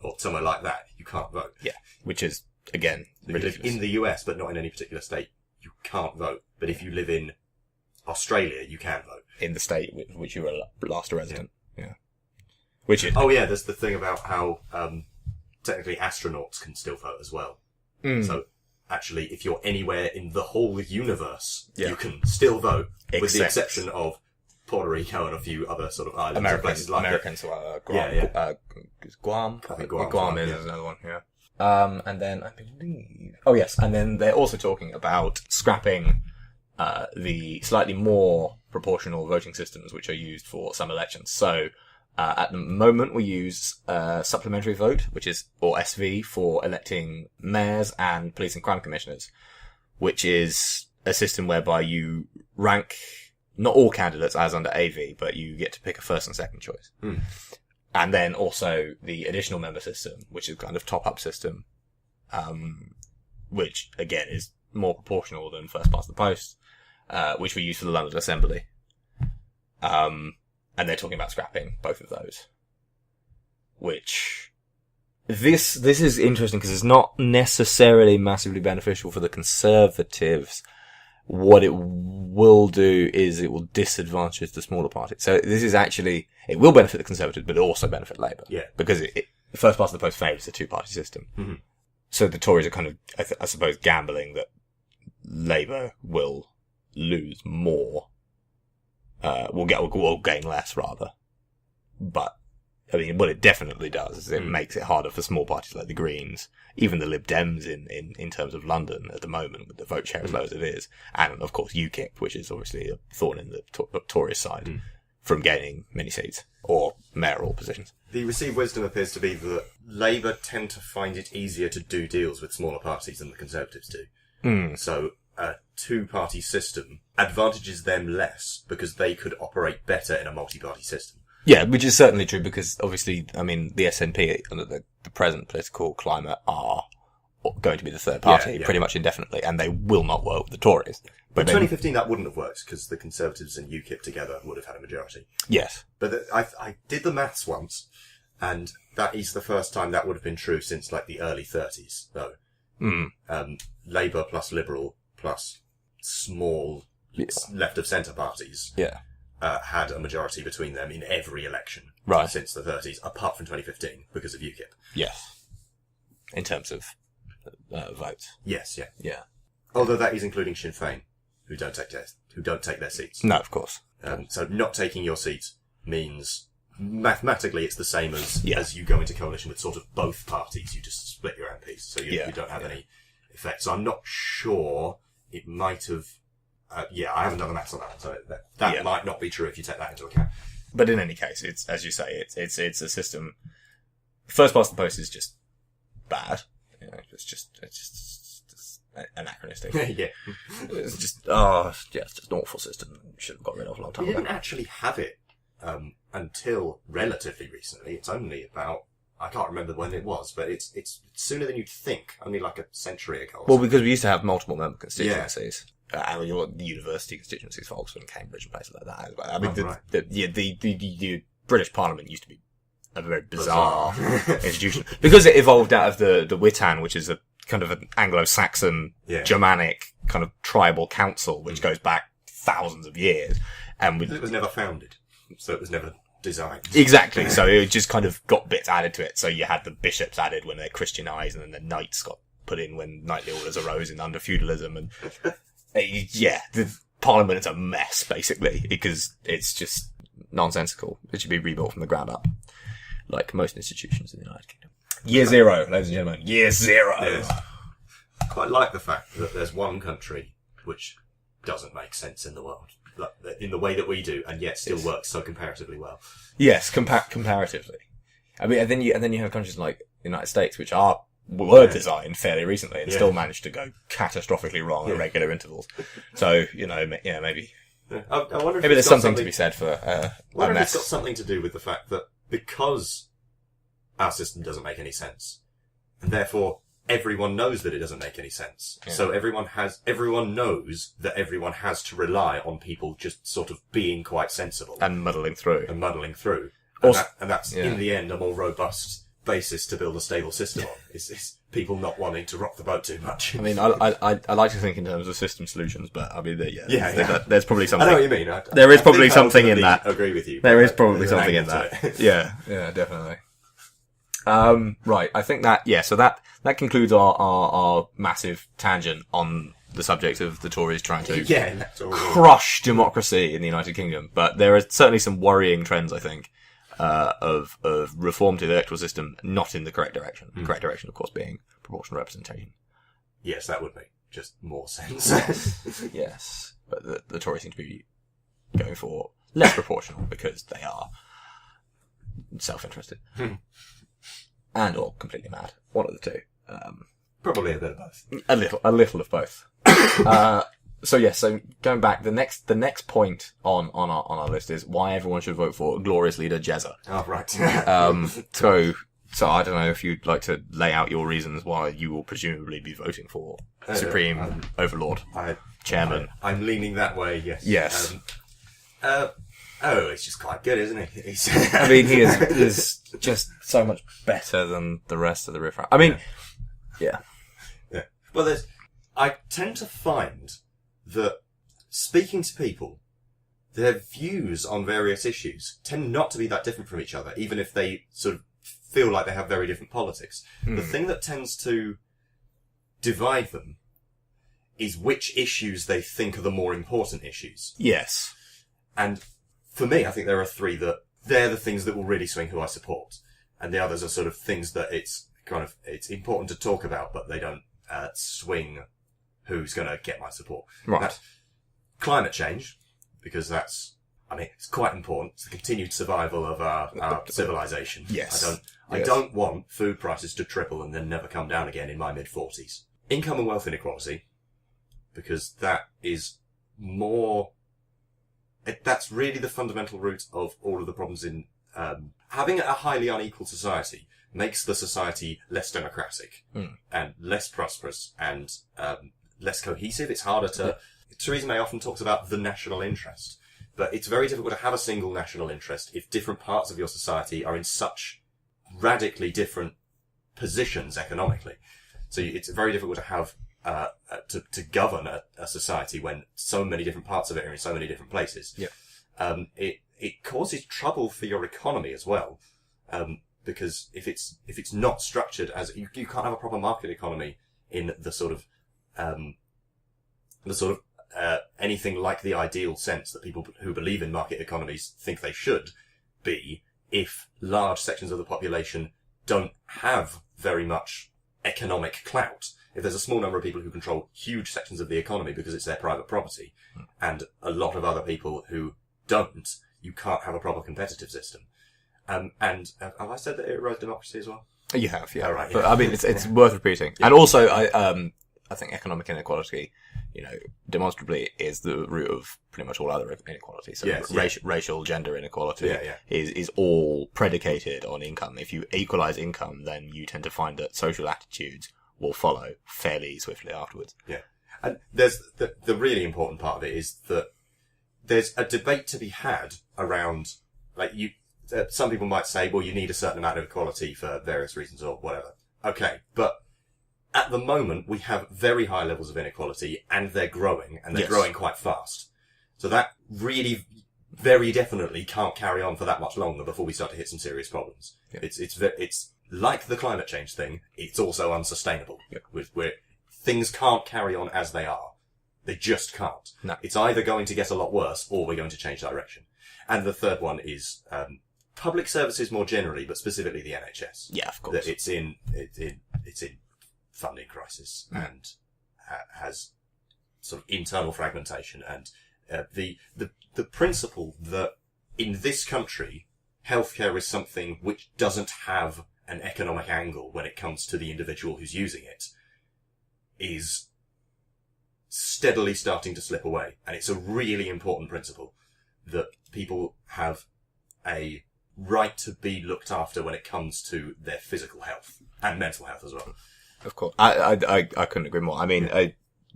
Or somewhere like that, you can't vote. Yeah. Which is, again, ridiculous. If you live in the US, but not in any particular state, you can't vote. But if you live in Australia, you can vote. In the state which you were last a resident. Yeah. Which is... there's the thing about how, technically astronauts can still vote as well. So, actually, if you're anywhere in the whole universe, you can still vote, with the exception of Puerto Rico and a few other sort of islands. Americans, Guam. Guam is another one, yeah. And then I believe... Oh yes, and then they're also talking about scrapping the slightly more proportional voting systems which are used for some elections. So, at the moment we use supplementary vote, or SV, for electing mayors and police and crime commissioners, which is a system whereby you rank not all candidates as under AV, but you get to pick a first and second choice. And then also the additional member system, which is kind of top-up system, which again is more proportional than first past the post, which we use for the London Assembly. And they're talking about scrapping both of those. Which, this is interesting because it's not necessarily massively beneficial for the Conservatives. What it will do is it will disadvantage the smaller parties. So this is actually, it will benefit the Conservatives, but it will also benefit Labour. Yeah. Because the first past the post favours the two-party system. Mm-hmm. So the Tories are kind of, I suppose, gambling that Labour will lose more. Will gain less, rather. But, I mean, what it definitely does is it makes it harder for small parties like the Greens, even the Lib Dems in terms of London at the moment, with the vote share as low as it is, and of course UKIP, which is obviously a thorn in the Tory side, from gaining many seats, or mayoral positions. The received wisdom appears to be that Labour tend to find it easier to do deals with smaller parties than the Conservatives do. So, a two-party system advantages them less because they could operate better in a multi-party system. Yeah, which is certainly true because obviously, I mean, the SNP under the present political climate are going to be the third party pretty much indefinitely, and they will not work with the Tories. But in 2015 that wouldn't have worked because the Conservatives and UKIP together would have had a majority. Yes. But I did the maths once, and that is the first time that would have been true since like the early 30s, though. Labour plus Liberal plus small left of centre parties had a majority between them in every election since the 30s, apart from 2015 because of UKIP. Yes. In terms of votes. Yes, yeah. Yeah. Although that is including Sinn Féin, who don't take their seats. No, of course. So not taking your seat means mathematically it's the same as you go into coalition with sort of both parties. You just split your MPs, so you don't have any effect. So I'm not sure. It might have. I haven't done the maths on that, so that might not be true if you take that into account. But in any case, it's as you say, it's a system. First past the post is just bad. It's just anachronistic. It's just an awful system. Should have got rid of a long time ago. You didn't actually have it until relatively recently. It's only about, I can't remember when it was, but it's sooner than you'd think. Only like a century ago. Well, because we used to have multiple member constituencies. And the university constituencies for Oxford and Cambridge and places like that as well. I mean, the British Parliament used to be a very bizarre institution because it evolved out of the Witan, which is a kind of an Anglo-Saxon, Germanic kind of tribal council, which goes back thousands of years. And it was never founded, so it was never designed. Exactly. So it just kind of got bits added to it. So you had the bishops added when they're Christianized, and then the knights got put in when knightly orders arose under feudalism. And the Parliament is a mess, basically, because it's just nonsensical. It should be rebuilt from the ground up, like most institutions in the United Kingdom. Year zero, ladies and gentlemen. Year zero. Yes. I quite like the fact that there's one country which doesn't make sense in the world, in the way that we do, and yet still works so comparatively well. Yes, comparatively. I mean, and then you have countries like the United States, which were designed fairly recently and still managed to go catastrophically wrong at regular intervals. So, maybe. I wonder if maybe there's something to be said for I wonder if it's got something to do with the fact that because our system doesn't make any sense, and therefore everyone knows that it doesn't make any sense. Yeah. So everyone knows that everyone has to rely on people just sort of being quite sensible. And muddling through. And that's in the end a more robust basis to build a stable system on. Is people not wanting to rock the boat too much. I mean, I like to think in terms of system solutions, but I mean, there's probably something. I know what you mean. There is probably something in that. I agree with you. There is probably something in that. Yeah, definitely. Right. I think so that concludes our massive tangent on the subject of the Tories trying to crush democracy in the United Kingdom. But there are certainly some worrying trends, I think, of reform to the electoral system, not in the correct direction. The correct direction, of course, being proportional representation. Yes, that would make just more sense. Yes. But the Tories seem to be going for less proportional because they are self-interested. And or completely mad. One of the two. Probably a bit of both. A little of both. So going back, the next point on our list is why everyone should vote for glorious leader Jezza. Oh, right. So I don't know if you'd like to lay out your reasons why you will presumably be voting for Supreme Overlord, Chairman. I'm leaning that way, yes. Yes. It's just quite good, isn't he? I mean, he is just so much better than the rest of the riffraff. I mean, yeah. Well, I tend to find that speaking to people, their views on various issues tend not to be that different from each other, even if they sort of feel like they have very different politics. The thing that tends to divide them is which issues they think are the more important issues. Yes. And for me, I think there are three that they're the things that will really swing who I support. And the others are sort of things that it's important to talk about, but they don't swing who's going to get my support. Right. That's climate change, because it's quite important. It's the continued survival of our civilization. Yes. I don't want food prices to triple and then never come down again in my mid-40s. Income and wealth inequality, because that is more... That's really the fundamental root of all of the problems in... having a highly unequal society makes the society less democratic and less prosperous and less cohesive. It's harder to... Theresa May often talks about the national interest, but it's very difficult to have a single national interest if different parts of your society are in such radically different positions economically. So it's very difficult to have to govern a society when so many different parts of it are in so many different places. Yeah. It causes trouble for your economy as well, because if it's not structured as you can't have a proper market economy in the sort of anything like the ideal sense that people who believe in market economies think they should be, if large sections of the population don't have very much economic clout. If there's a small number of people who control huge sections of the economy because it's their private property, and a lot of other people who don't, you can't have a proper competitive system. And have I said that it erodes democracy as well? You have, yeah. Oh, right, yeah. But I mean, it's worth repeating. Yeah. And also, I think economic inequality, demonstrably is the root of pretty much all other inequality. So racial, gender inequality is all predicated on income. If you equalize income, then you tend to find that social attitudes will follow fairly swiftly afterwards. Yeah. And there's the really important part of it is that there's a debate to be had around, some people might say, well, you need a certain amount of equality for various reasons or whatever. Okay. But at the moment, we have very high levels of inequality, and they're growing, and they're growing quite fast. So that really, very definitely can't carry on for that much longer before we start to hit some serious problems. Yeah. It's like the climate change thing. It's also unsustainable. Yeah. Where things can't carry on as they are. They just can't. No. It's either going to get a lot worse, or we're going to change direction. And the third one is public services more generally, but specifically the NHS. Yeah, of course. That it's in funding crisis and has sort of internal fragmentation, and the principle that in this country healthcare is something which doesn't have an economic angle when it comes to the individual who's using it is steadily starting to slip away. And it's a really important principle that people have a right to be looked after when it comes to their physical health and mental health as well. Of course. I couldn't agree more. I mean, I've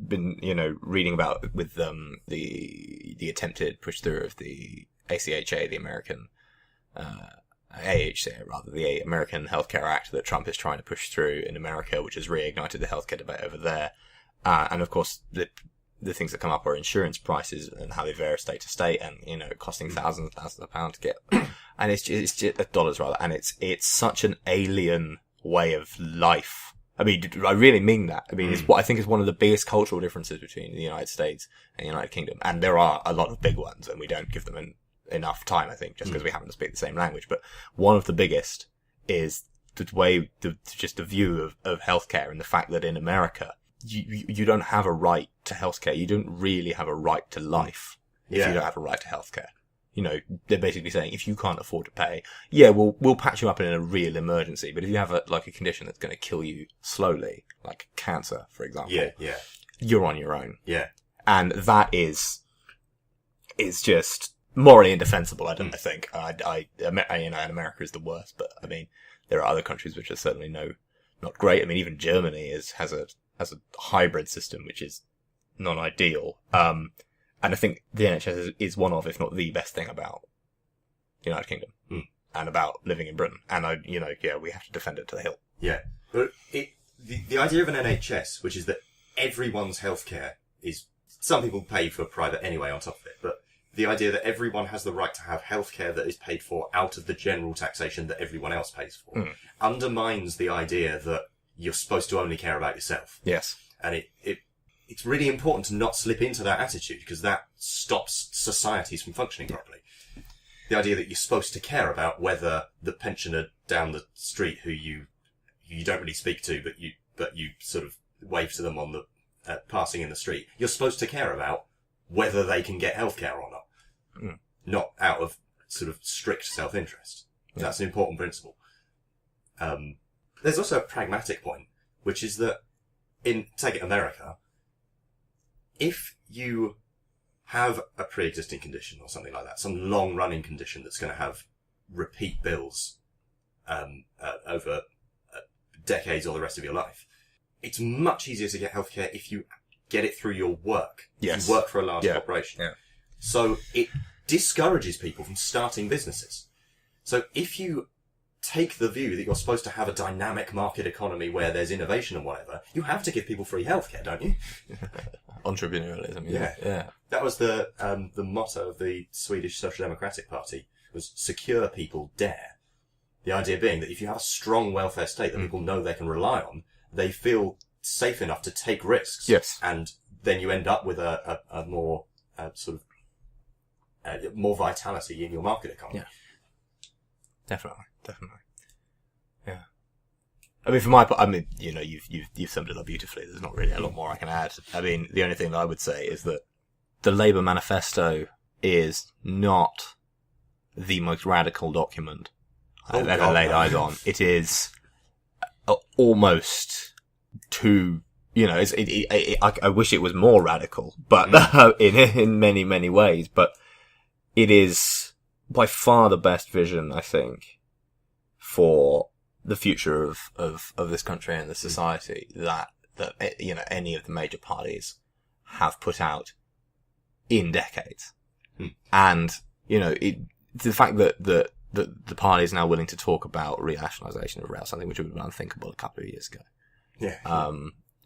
been, reading about with the attempted push through of the ACHA, the American, AHCA rather, the American Healthcare Act that Trump is trying to push through in America, which has reignited the healthcare debate over there. And of course, the things that come up are insurance prices and how they vary state to state, and, costing thousands of pounds to get, and it's just dollars rather, and it's such an alien way of life. I mean, I really mean that. I mean, it's what I think is one of the biggest cultural differences between the United States and the United Kingdom. And there are a lot of big ones, and we don't give them enough time, I think, just because we happen to speak the same language. But one of the biggest is just the view of healthcare, and the fact that in America, you don't have a right to healthcare. You don't really have a right to life if you don't have a right to healthcare. They're basically saying, if you can't afford to pay, we'll patch you up in a real emergency. But if you have a condition that's going to kill you slowly, like cancer, for example, you're on your own. Yeah. And that is just morally indefensible. I think. And America is the worst, but I mean, there are other countries which are certainly not great. I mean, even Germany has a hybrid system, which is non-ideal. And I think the NHS is one of, if not the best thing about the United Kingdom and about living in Britain. And we have to defend it to the hilt. Yeah. But the idea of an NHS, which is that everyone's healthcare is, some people pay for private anyway on top of it, but the idea that everyone has the right to have healthcare that is paid for out of the general taxation that everyone else pays for undermines the idea that you're supposed to only care about yourself. Yes. And it's really important to not slip into that attitude, because that stops societies from functioning properly. The idea that you're supposed to care about whether the pensioner down the street who you don't really speak to, but you sort of wave to them on the passing in the street, you're supposed to care about whether they can get healthcare or not, not out of sort of strict self-interest. Yeah. That's an important principle. There's also a pragmatic point, which is that take America, if you have a pre-existing condition or something like that, some long-running condition that's going to have repeat bills over decades or the rest of your life, it's much easier to get healthcare if you get it through your work. Yes. You work for a large corporation. Yeah. So it discourages people from starting businesses. So if you take the view that you're supposed to have a dynamic market economy where there's innovation and whatever, you have to give people free healthcare, don't you? Entrepreneurialism, Yeah. yeah. That was the motto of the Swedish Social Democratic Party, was secure people dare. The idea being that if you have a strong welfare state that people know they can rely on, they feel safe enough to take risks. Yes. And then you end up with a more more vitality in your market economy. Yeah. Definitely. Yeah. I mean, for my part, you've summed it up beautifully. There's not really a lot more I can add. I mean, the only thing that I would say is that the Labour manifesto is not the most radical document I've ever laid eyes on. It is almost too, I wish it was more radical, but in many, many ways, but it is by far the best vision, I think, for the future of this country and the society that any of the major parties have put out in decades. And, the fact that the party is now willing to talk about renationalisation of rail, something which would have been unthinkable a couple of years ago. Yeah.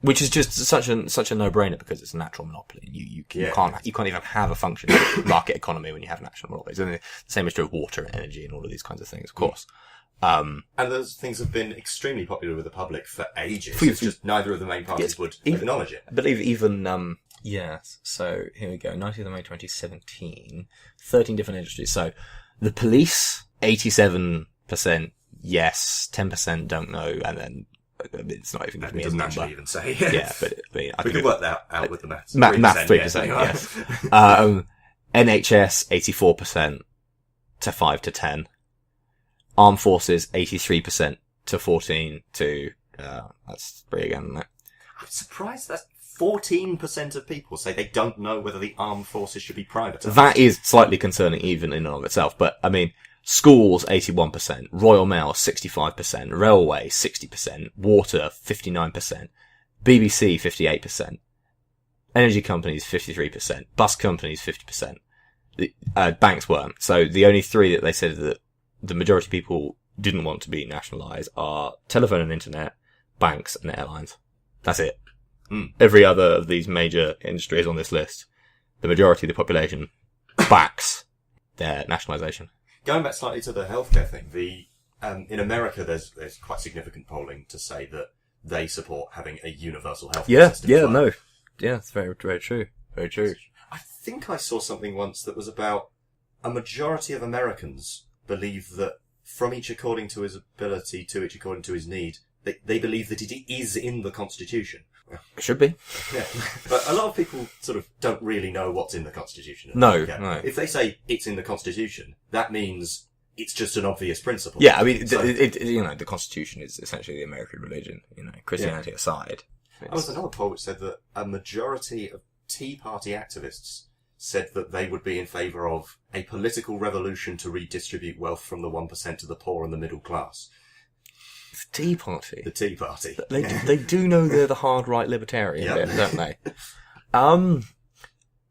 Which is just such a no-brainer because it's a natural monopoly. You can't even have a functioning market economy when you have national monopolies. And the same is true of water and energy and all of these kinds of things, of course. And those things have been extremely popular with the public for ages. It's just neither of the main parties would acknowledge it. I believe even, so here we go. 19th of May 2017, 13 different industries. So the police, 87% yes, 10% don't know, and then it's not even giving me a number. It doesn't actually even say. Yeah, but we could work that out with the maths. Math 3%, yes. NHS, 84% to 5 to 10. Armed Forces, 83% to 14 to, that's 3 again, isn't it? I'm surprised that 14% of people say they don't know whether the armed forces should be privatised. That is slightly concerning even in and of itself, but I mean, schools, 81%, Royal Mail, 65%, Railway, 60%, Water, 59%, BBC, 58%, energy companies, 53%, bus companies, 50%, banks weren't. So the only three that they said that the majority of people didn't want to be nationalised are telephone and internet, banks and airlines. That's it. Every other of these major industries on this list, the majority of the population backs their nationalisation. Going back slightly to the healthcare thing, in America there's quite significant polling to say that they support having a universal healthcare system. It's very, very true. Very true. I think I saw something once that was about a majority of Americans believe that from each according to his ability to each according to his need, they believe that it is in the Constitution. It should be. Yeah. But a lot of people sort of don't really know what's in the Constitution. No. If they say it's in the Constitution, that means it's just an obvious principle. Yeah, I mean, the Constitution is essentially the American religion, Christianity aside. There was another poll which said that a majority of Tea Party activists said that they would be in favour of a political revolution to redistribute wealth from the 1% to the poor and the middle class. The Tea Party. The Tea Party. They do know they're the hard right libertarian bit, don't they?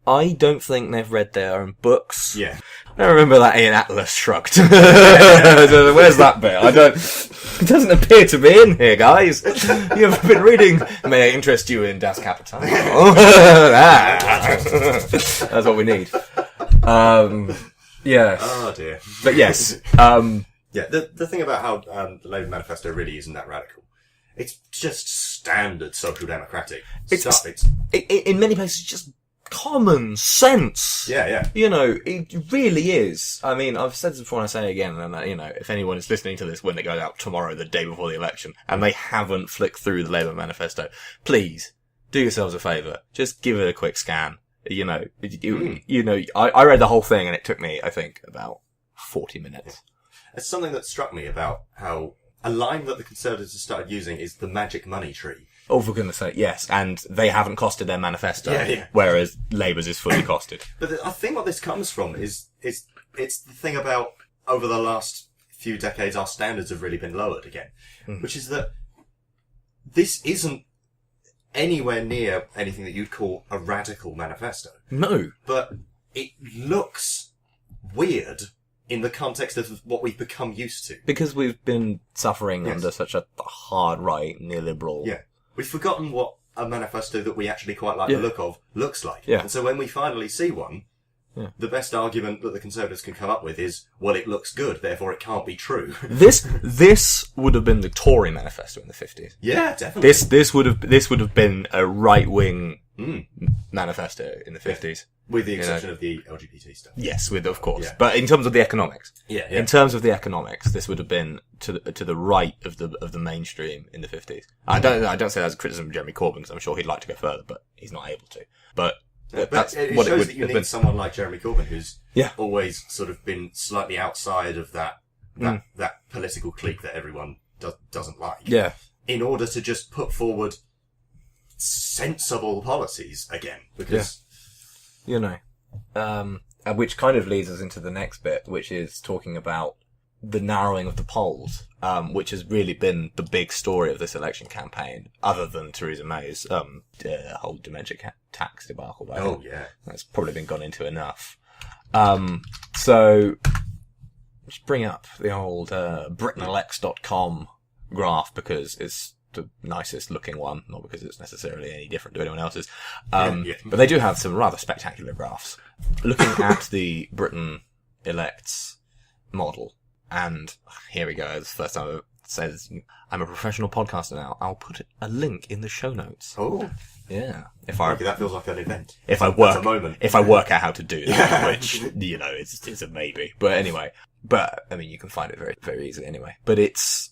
I don't think they've read their own books. Yeah. I remember that Ian Atlas shrugged. Where's that bit? It doesn't appear to be in here, guys. You've been reading. May I interest you in Das Kapital? That's what we need. Yeah. Oh dear. But yes. Yeah, the thing about how the Labour manifesto really isn't that radical. It's just standard social democratic stuff. In many places, just common sense. Yeah. It really is. I mean, I've said this before and I say it again, and if anyone is listening to this when it goes out tomorrow, the day before the election, and they haven't flicked through the Labour manifesto, please do yourselves a favour. Just give it a quick scan. I read the whole thing and it took me, I think, about 40 minutes. It's something that struck me about how a line that the Conservatives have started using is the magic money tree. Oh, for goodness sake, yes. And they haven't costed their manifesto, whereas Labour's is fully costed. But I think what this comes from is it's the thing about over the last few decades our standards have really been lowered again, which is that this isn't anywhere near anything that you'd call a radical manifesto. No. But it looks weird in the context of what we've become used to. Because we've been suffering under such a hard right, neoliberal... Yeah. We've forgotten what a manifesto that we actually quite like the look of looks like. Yeah. And so when we finally see one, the best argument that the Conservatives can come up with is, well, it looks good, therefore it can't be true. This would have been the Tory manifesto in the 50s. Yeah, definitely. This would have been a right-wing manifesto in the 50s. With the exception of the LGBT stuff. Yes, of course. Yeah. But in terms of the economics. Yeah. In terms of the economics, this would have been to the right of the mainstream in the 50s. I don't say that as a criticism of Jeremy Corbyn, because I'm sure he'd like to go further, but he's not able to. But that's it what shows it would that you have need been. someone like Jeremy Corbyn who's always sort of been slightly outside of that political clique that everyone doesn't like. Yeah. In order to just put forward sensible policies again. Because... You know. Which kind of leads us into the next bit, which is talking about the narrowing of the polls, which has really been the big story of this election campaign, other than Theresa May's whole dementia tax debacle. Oh, yeah. That's probably been gone into enough. So, just bring up the old BritainElects.com graph, because it's the nicest looking one, not because it's necessarily any different to anyone else's. But they do have some rather spectacular graphs. Looking at the Britain Elects model, and here we go, it's the first time it says, I'm a professional podcaster now. I'll put a link in the show notes. Oh. Yeah. That feels like an event. If I work out how to do that, which, it's a maybe. But anyway, you can find it very, very easily anyway. But it's,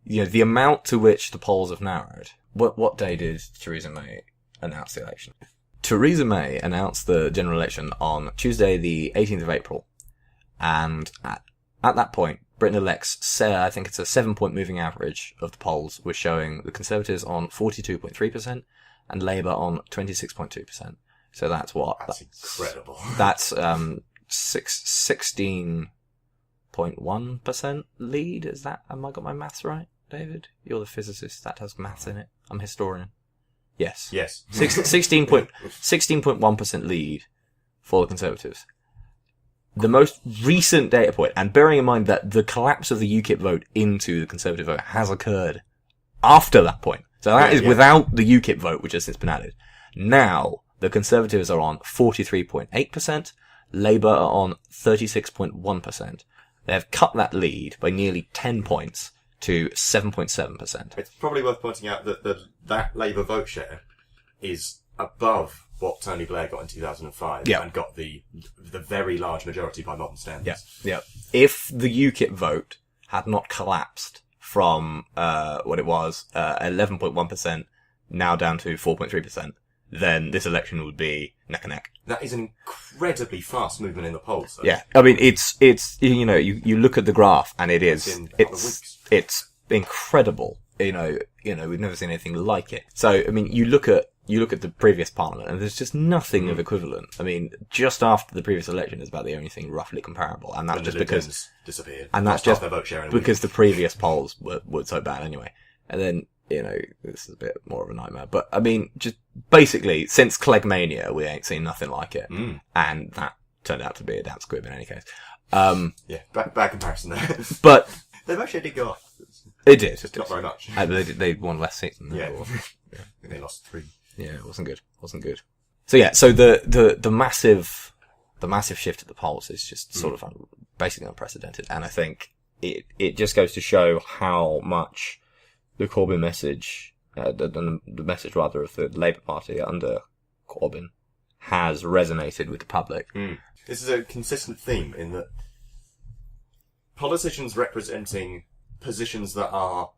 the amount to which the polls have narrowed. What day did Theresa May announce the election? Theresa May announced the general election on Tuesday, the 18th of April. And at that point, Britain Elects, I think it's a 7-point moving average of the polls, was showing the Conservatives on 42.3% and Labour on 26.2%. So that's what? That's incredible. That's 16.1% lead. Is that? Have I got my maths right, David? You're the physicist. That has maths in it. I'm a historian. Yes. 16.1% lead for the Conservatives. The most recent data point, and bearing in mind that the collapse of the UKIP vote into the Conservative vote has occurred after that point. So that is without the UKIP vote, which has since been added. Now, the Conservatives are on 43.8%, Labour are on 36.1%. They have cut that lead by nearly 10 points to 7.7%. It's probably worth pointing out that that Labour vote share is above what Tony Blair got in 2005 and got the very large majority by modern standards. Yeah. If the UKIP vote had not collapsed from what it was, 11.1%, now down to 4.3%, then this election would be neck and neck. That is an incredibly fast movement in the polls, though. Yeah. I mean, it's you look at the graph and it's incredible. We've never seen anything like it. So, I mean, you look at the previous parliament and there's just nothing of equivalent. I mean, just after the previous election is about the only thing roughly comparable, and that's just because disappeared. And that's just their vote share because the previous polls were so bad anyway. And then, this is a bit more of a nightmare. But, I mean, just basically, since Cleggmania, we ain't seen nothing like it. And that turned out to be a damn squib in any case. Bad comparison there. But their vote share did go up. It did. Not very much. They won less seats than that. They lost 3. Yeah, it wasn't good. So the massive shift at the polls is just sort of basically unprecedented. And I think it just goes to show how much the Corbyn message, the message rather of the Labour Party under Corbyn has resonated with the public. This is a consistent theme in that politicians representing positions that are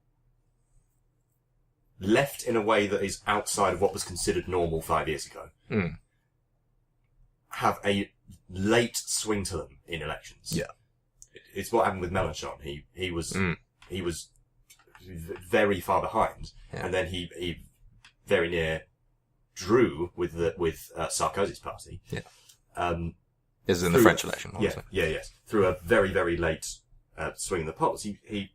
left in a way that is outside of what was considered normal 5 years ago have a late swing to them in elections. Yeah. It's what happened with Mélenchon. He was very far behind, and then he very near drew with Sarkozy's party. Yeah. This is in the French election, obviously. Yes. Through a very, very late swing in the polls. He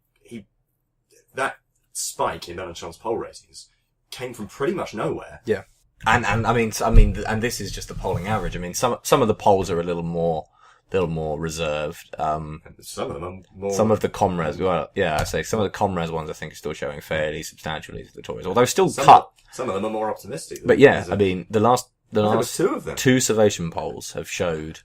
that spike in Mélenchon's poll ratings came from pretty much nowhere. Yeah. And I mean, and this is just the polling average. I mean, some of the polls are a little more little more reserved. Some of them are more... Some of the Comres, well, yeah, I say some of the Comres ones I think are still showing fairly substantially to the Tories, although still cut. Some of them are more optimistic. But yeah, I mean, the last two of them. Two Salvation polls have showed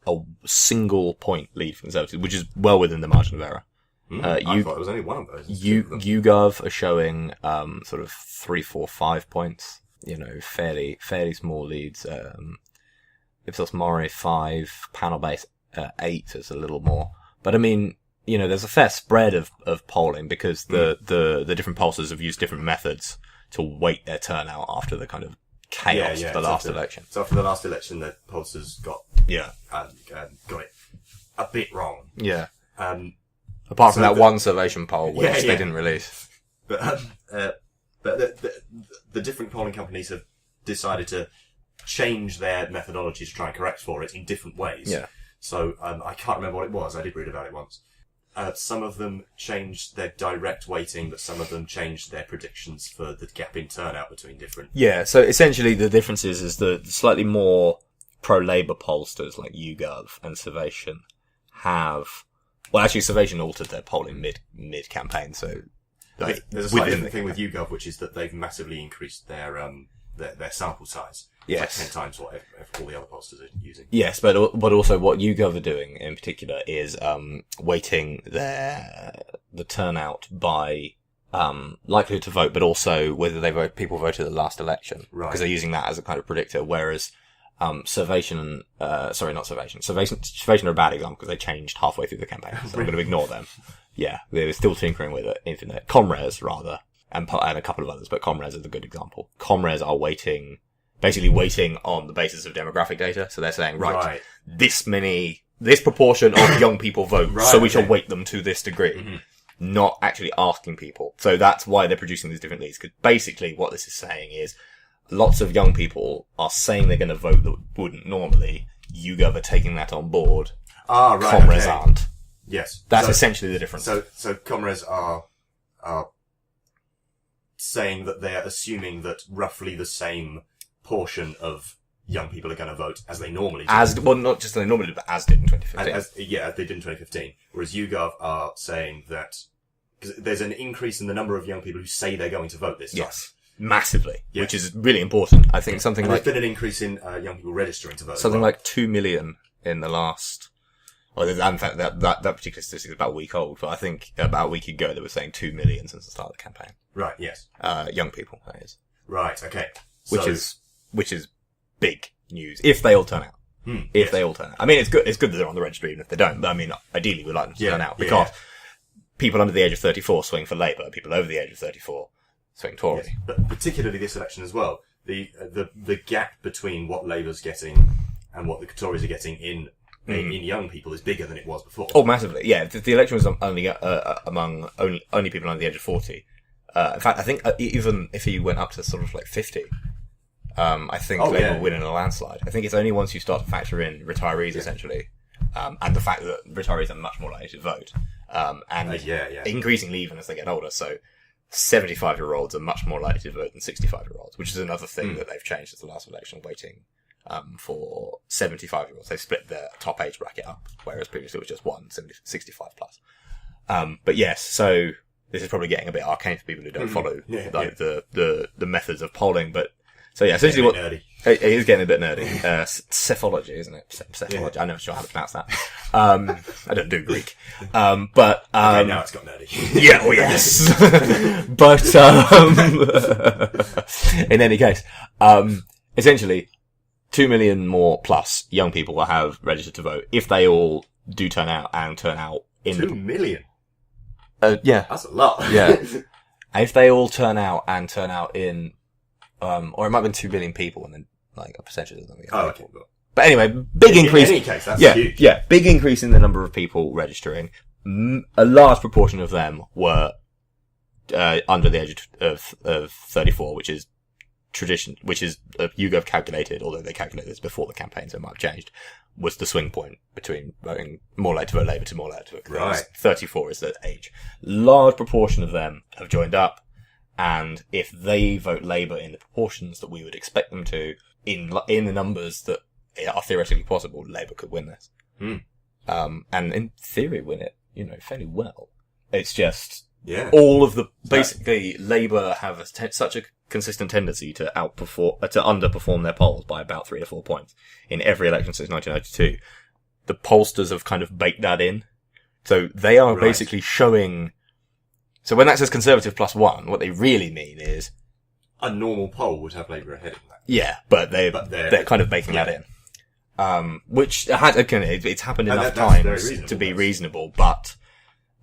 a single point lead for Conservatives, which is well within the margin of error. I thought it was only one of those. YouGov are showing, sort of 3, 4, 5 points. You know, fairly small leads. Ipsos Mori 5, panel base 8 is a little more. But I mean, you know, there's a fair spread of polling because the different pollsters have used different methods to weight their turnout after the kind of chaos of the last election. So after the last election, the pollsters got it a bit wrong. Yeah. Apart from that one Salvation poll, which they didn't release. But the different polling companies have decided to change their methodology to try and correct for it in different ways. Yeah. So I can't remember what it was. I did read about it once. Some of them changed their direct weighting, but some of them changed their predictions for the gap in turnout between different... Yeah, so essentially the difference is the slightly more pro-Labour pollsters like YouGov and Salvation have... Well, actually, Salvation altered their polling mid-campaign, so... There's a slightly different thing with YouGov, which is that they've massively increased their sample size. Yes. Like 10 times what all the other pollsters are using. Yes, but also what YouGov are doing in particular is weighting the turnout by likelihood to vote, but also whether people voted at the last election. Right. Because they're using that as a kind of predictor, whereas Salvation are a bad example because they changed halfway through the campaign, so I'm going to ignore them. Yeah, they're still tinkering with it. Infinite. Comres, rather, and a couple of others, but Comres is a good example. Comres are basically weighting on the basis of demographic data. So they're saying, right. this proportion of young people vote, so we shall weight them to this degree. Mm-hmm. Not actually asking people. So that's why they're producing these different leads, because basically what this is saying is lots of young people are saying they're going to vote that wouldn't normally. YouGov are taking that on board. Comres aren't. Yes. That's essentially the difference. So Comres are saying that they're assuming that roughly the same portion of young people are going to vote as they normally do. Well, not just as they normally do, but as did in 2015. As they did in 2015. Whereas YouGov are saying that, because there's an increase in the number of young people who say they're going to vote this time. Yes. Massively. Yes. Which is really important. I think there's been an increase in young people registering to vote. Something like 2 million in the last... Well, in fact, that particular statistic is about a week old, but I think about a week ago they were saying 2 million since the start of the campaign. Right, yes. Young people, that is. Right, okay. Which is big news. If they all turn out. They all turn out. I mean, it's good that they're on the registry even if they don't, but I mean, ideally we'd like them to turn out, because people under the age of 34 swing for Labour, people over the age of 34 swing Tory. Yes, but particularly this election as well. The gap between what Labour's getting and what the Tories are getting in young people is bigger than it was before. Oh, massively. Yeah, the election was only among only people under the age of 40. In fact, I think even if he went up to sort of like 50, I think Labour would win in a landslide. I think it's only once you start to factor in retirees, essentially, and the fact that retirees are much more likely to vote, and increasingly even as they get older. So 75-year-olds are much more likely to vote than 65-year-olds, which is another thing that they've changed since the last election, waiting for 75-year-olds. They've split their top age bracket up, whereas previously it was just 65 plus. But yes, so this is probably getting a bit arcane for people who don't follow the methods of polling, but so yeah, essentially it is getting a bit nerdy. Cephology, isn't it? Cephology. I'm not sure how to pronounce that. I don't do Greek. But okay, now it's got nerdy. Yeah, oh yes. But in any case, essentially 2 million more plus young people will have registered to vote if they all do turn out in 2 million. Yeah. That's a lot. Yeah. If they all turn out in, or it might have been 2 billion people and then like a percentage of them. Okay. But anyway, big increase. In any case, that's huge. Yeah, big increase in the number of people registering. A large proportion of them were, under the age of 34, which is YouGov calculated, although they calculated this before the campaign, so it might have changed, was the swing point between voting more likely to vote Labour to more likely to vote. Right. 34 is the age. Large proportion of them have joined up, and if they vote Labour in the proportions that we would expect them to, in the numbers that are theoretically possible, Labour could win this. and in theory win it, fairly well. It's just Yeah. basically Labour have such a consistent tendency to underperform their polls by about 3 to 4 points in every election since 1992. The pollsters have kind of baked that in. So they are basically showing, so when that says Conservative +1, what they really mean is a normal poll would have Labour ahead of that. yeah, but they're kind of baking that in. Which it's happened enough times to be reasonable, but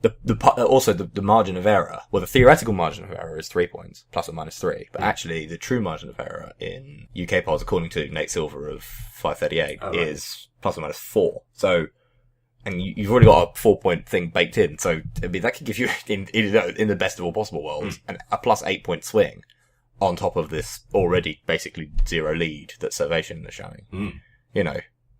the margin of error, well, the theoretical margin of error is 3 points, ±3, but actually the true margin of error in UK polls, according to Nate Silver of 538, is ±4. So, and you've already got a 4-point thing baked in, so, I mean, that could give you, in the best of all possible worlds, a +8 point swing on top of this already basically zero lead that Survation is showing.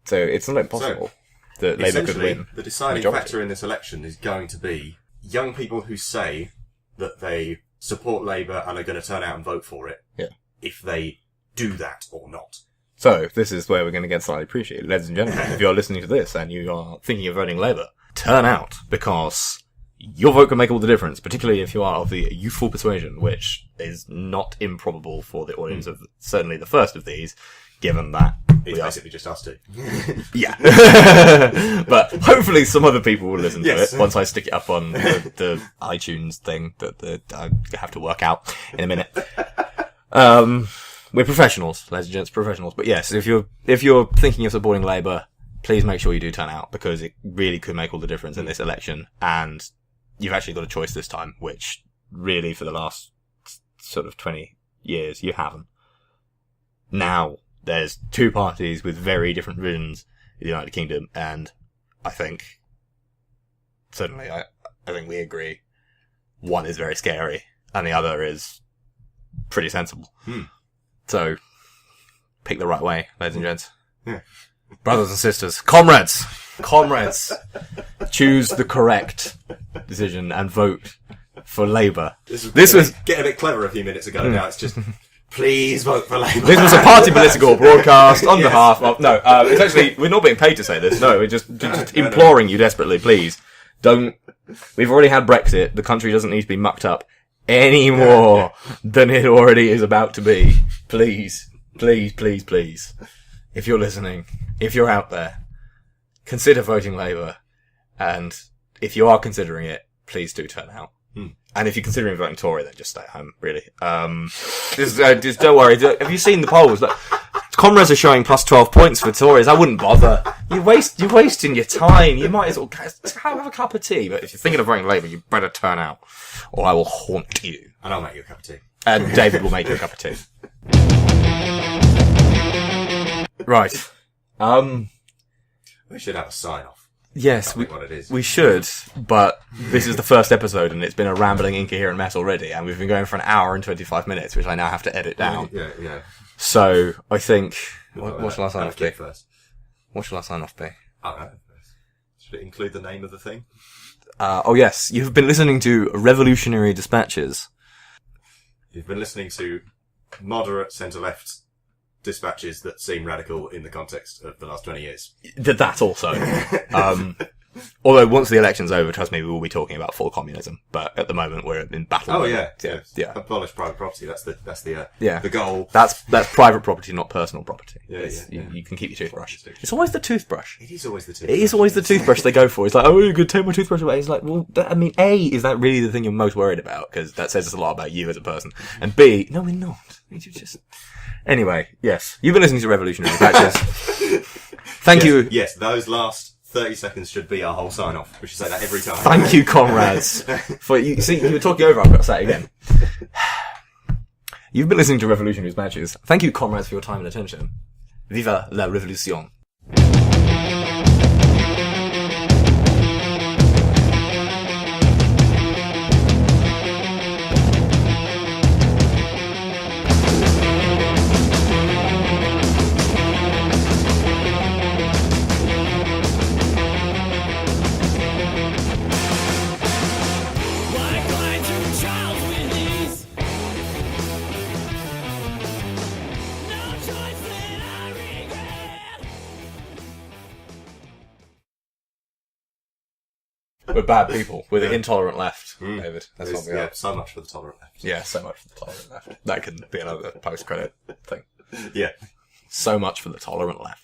So it's not impossible that Labour could win. The deciding factor in this election is going to be young people who say that they support Labour and are going to turn out and vote for it. Yeah. If they do that or not. So this is where we're going to get slightly appreciated. Ladies and gentlemen, if you're listening to this and you are thinking of voting Labour, turn out, because your vote can make all the difference, particularly if you are of the youthful persuasion, which is not improbable for the audience of certainly the first of these, given that it's basically just us two. Yeah. But hopefully some other people will listen to it once I stick it up on the iTunes thing that I have to work out in a minute. We're professionals, ladies and gents, professionals. But yes, if you're thinking of supporting Labour, please make sure you do turn out, because it really could make all the difference in this election. And you've actually got a choice this time, which really for the last sort of 20 years you haven't. Now, there's two parties with very different visions in the United Kingdom, and I think, certainly, I think we agree, one is very scary, and the other is pretty sensible. So, pick the right way, ladies and gents. Yeah. Brothers and sisters, comrades, choose the correct decision and vote for Labour. This was getting a bit clever a few minutes ago. Now it's just, please vote for Labour. This was a party political broadcast on behalf of... No, it's actually... We're not being paid to say this. No, we're just imploring you desperately, please. Don't... We've already had Brexit. The country doesn't need to be mucked up any more than it already is about to be. Please, please, please, please. If you're listening, if you're out there, consider voting Labour. And if you are considering it, please do turn out. And if you're considering voting Tory, then just stay at home, really. Just don't worry. Have you seen the polls? Look, comrades are showing +12 points for Tories. I wouldn't bother. You're wasting your time. You might as well have a cup of tea. But if you're thinking of voting Labour, you better turn out, or I will haunt you. And I'll make you a cup of tea. And David will make you a cup of tea. Right. We should have a sign-off. Yes, we should, but this is the first episode and it's been a rambling, incoherent mess already, and we've been going for an hour and 25 minutes, which I now have to edit down. Yeah. So, I think... What shall I sign off be? What shall I sign off be? I don't know. Should it include the name of the thing? Oh yes, you've been listening to Revolutionary Despatches. You've been listening to moderate centre-left dispatches that seem radical in the context of the last 20 years. That also. Although once the election's over, trust me, we will be talking about full communism. But at the moment, we're in battle. Oh yeah. Abolish private property. That's the goal. That's private property, not personal property. You can keep your toothbrush. It's always the toothbrush. It is always the toothbrush. It is always the toothbrush they go for. It's like, oh, you could take my toothbrush away. It's like, well, A, is that really the thing you're most worried about? Because that says a lot about you as a person. And B, no, we're not. We just... Anyway, yes. You've been listening to Revolutionary Despatches. Thank you. Yes, those last 30 seconds should be our whole sign-off. We should say that every time. Thank you, comrades. You were talking over, I've got to say it again. You've been listening to Revolutionary Despatches. Thank you, comrades, for your time and attention. Viva la Revolution. We're bad people. We're the intolerant left, David. That's what we are. So much for the tolerant left. Yeah, so much for the tolerant left. That can be another post-credit thing. Yeah. So much for the tolerant left.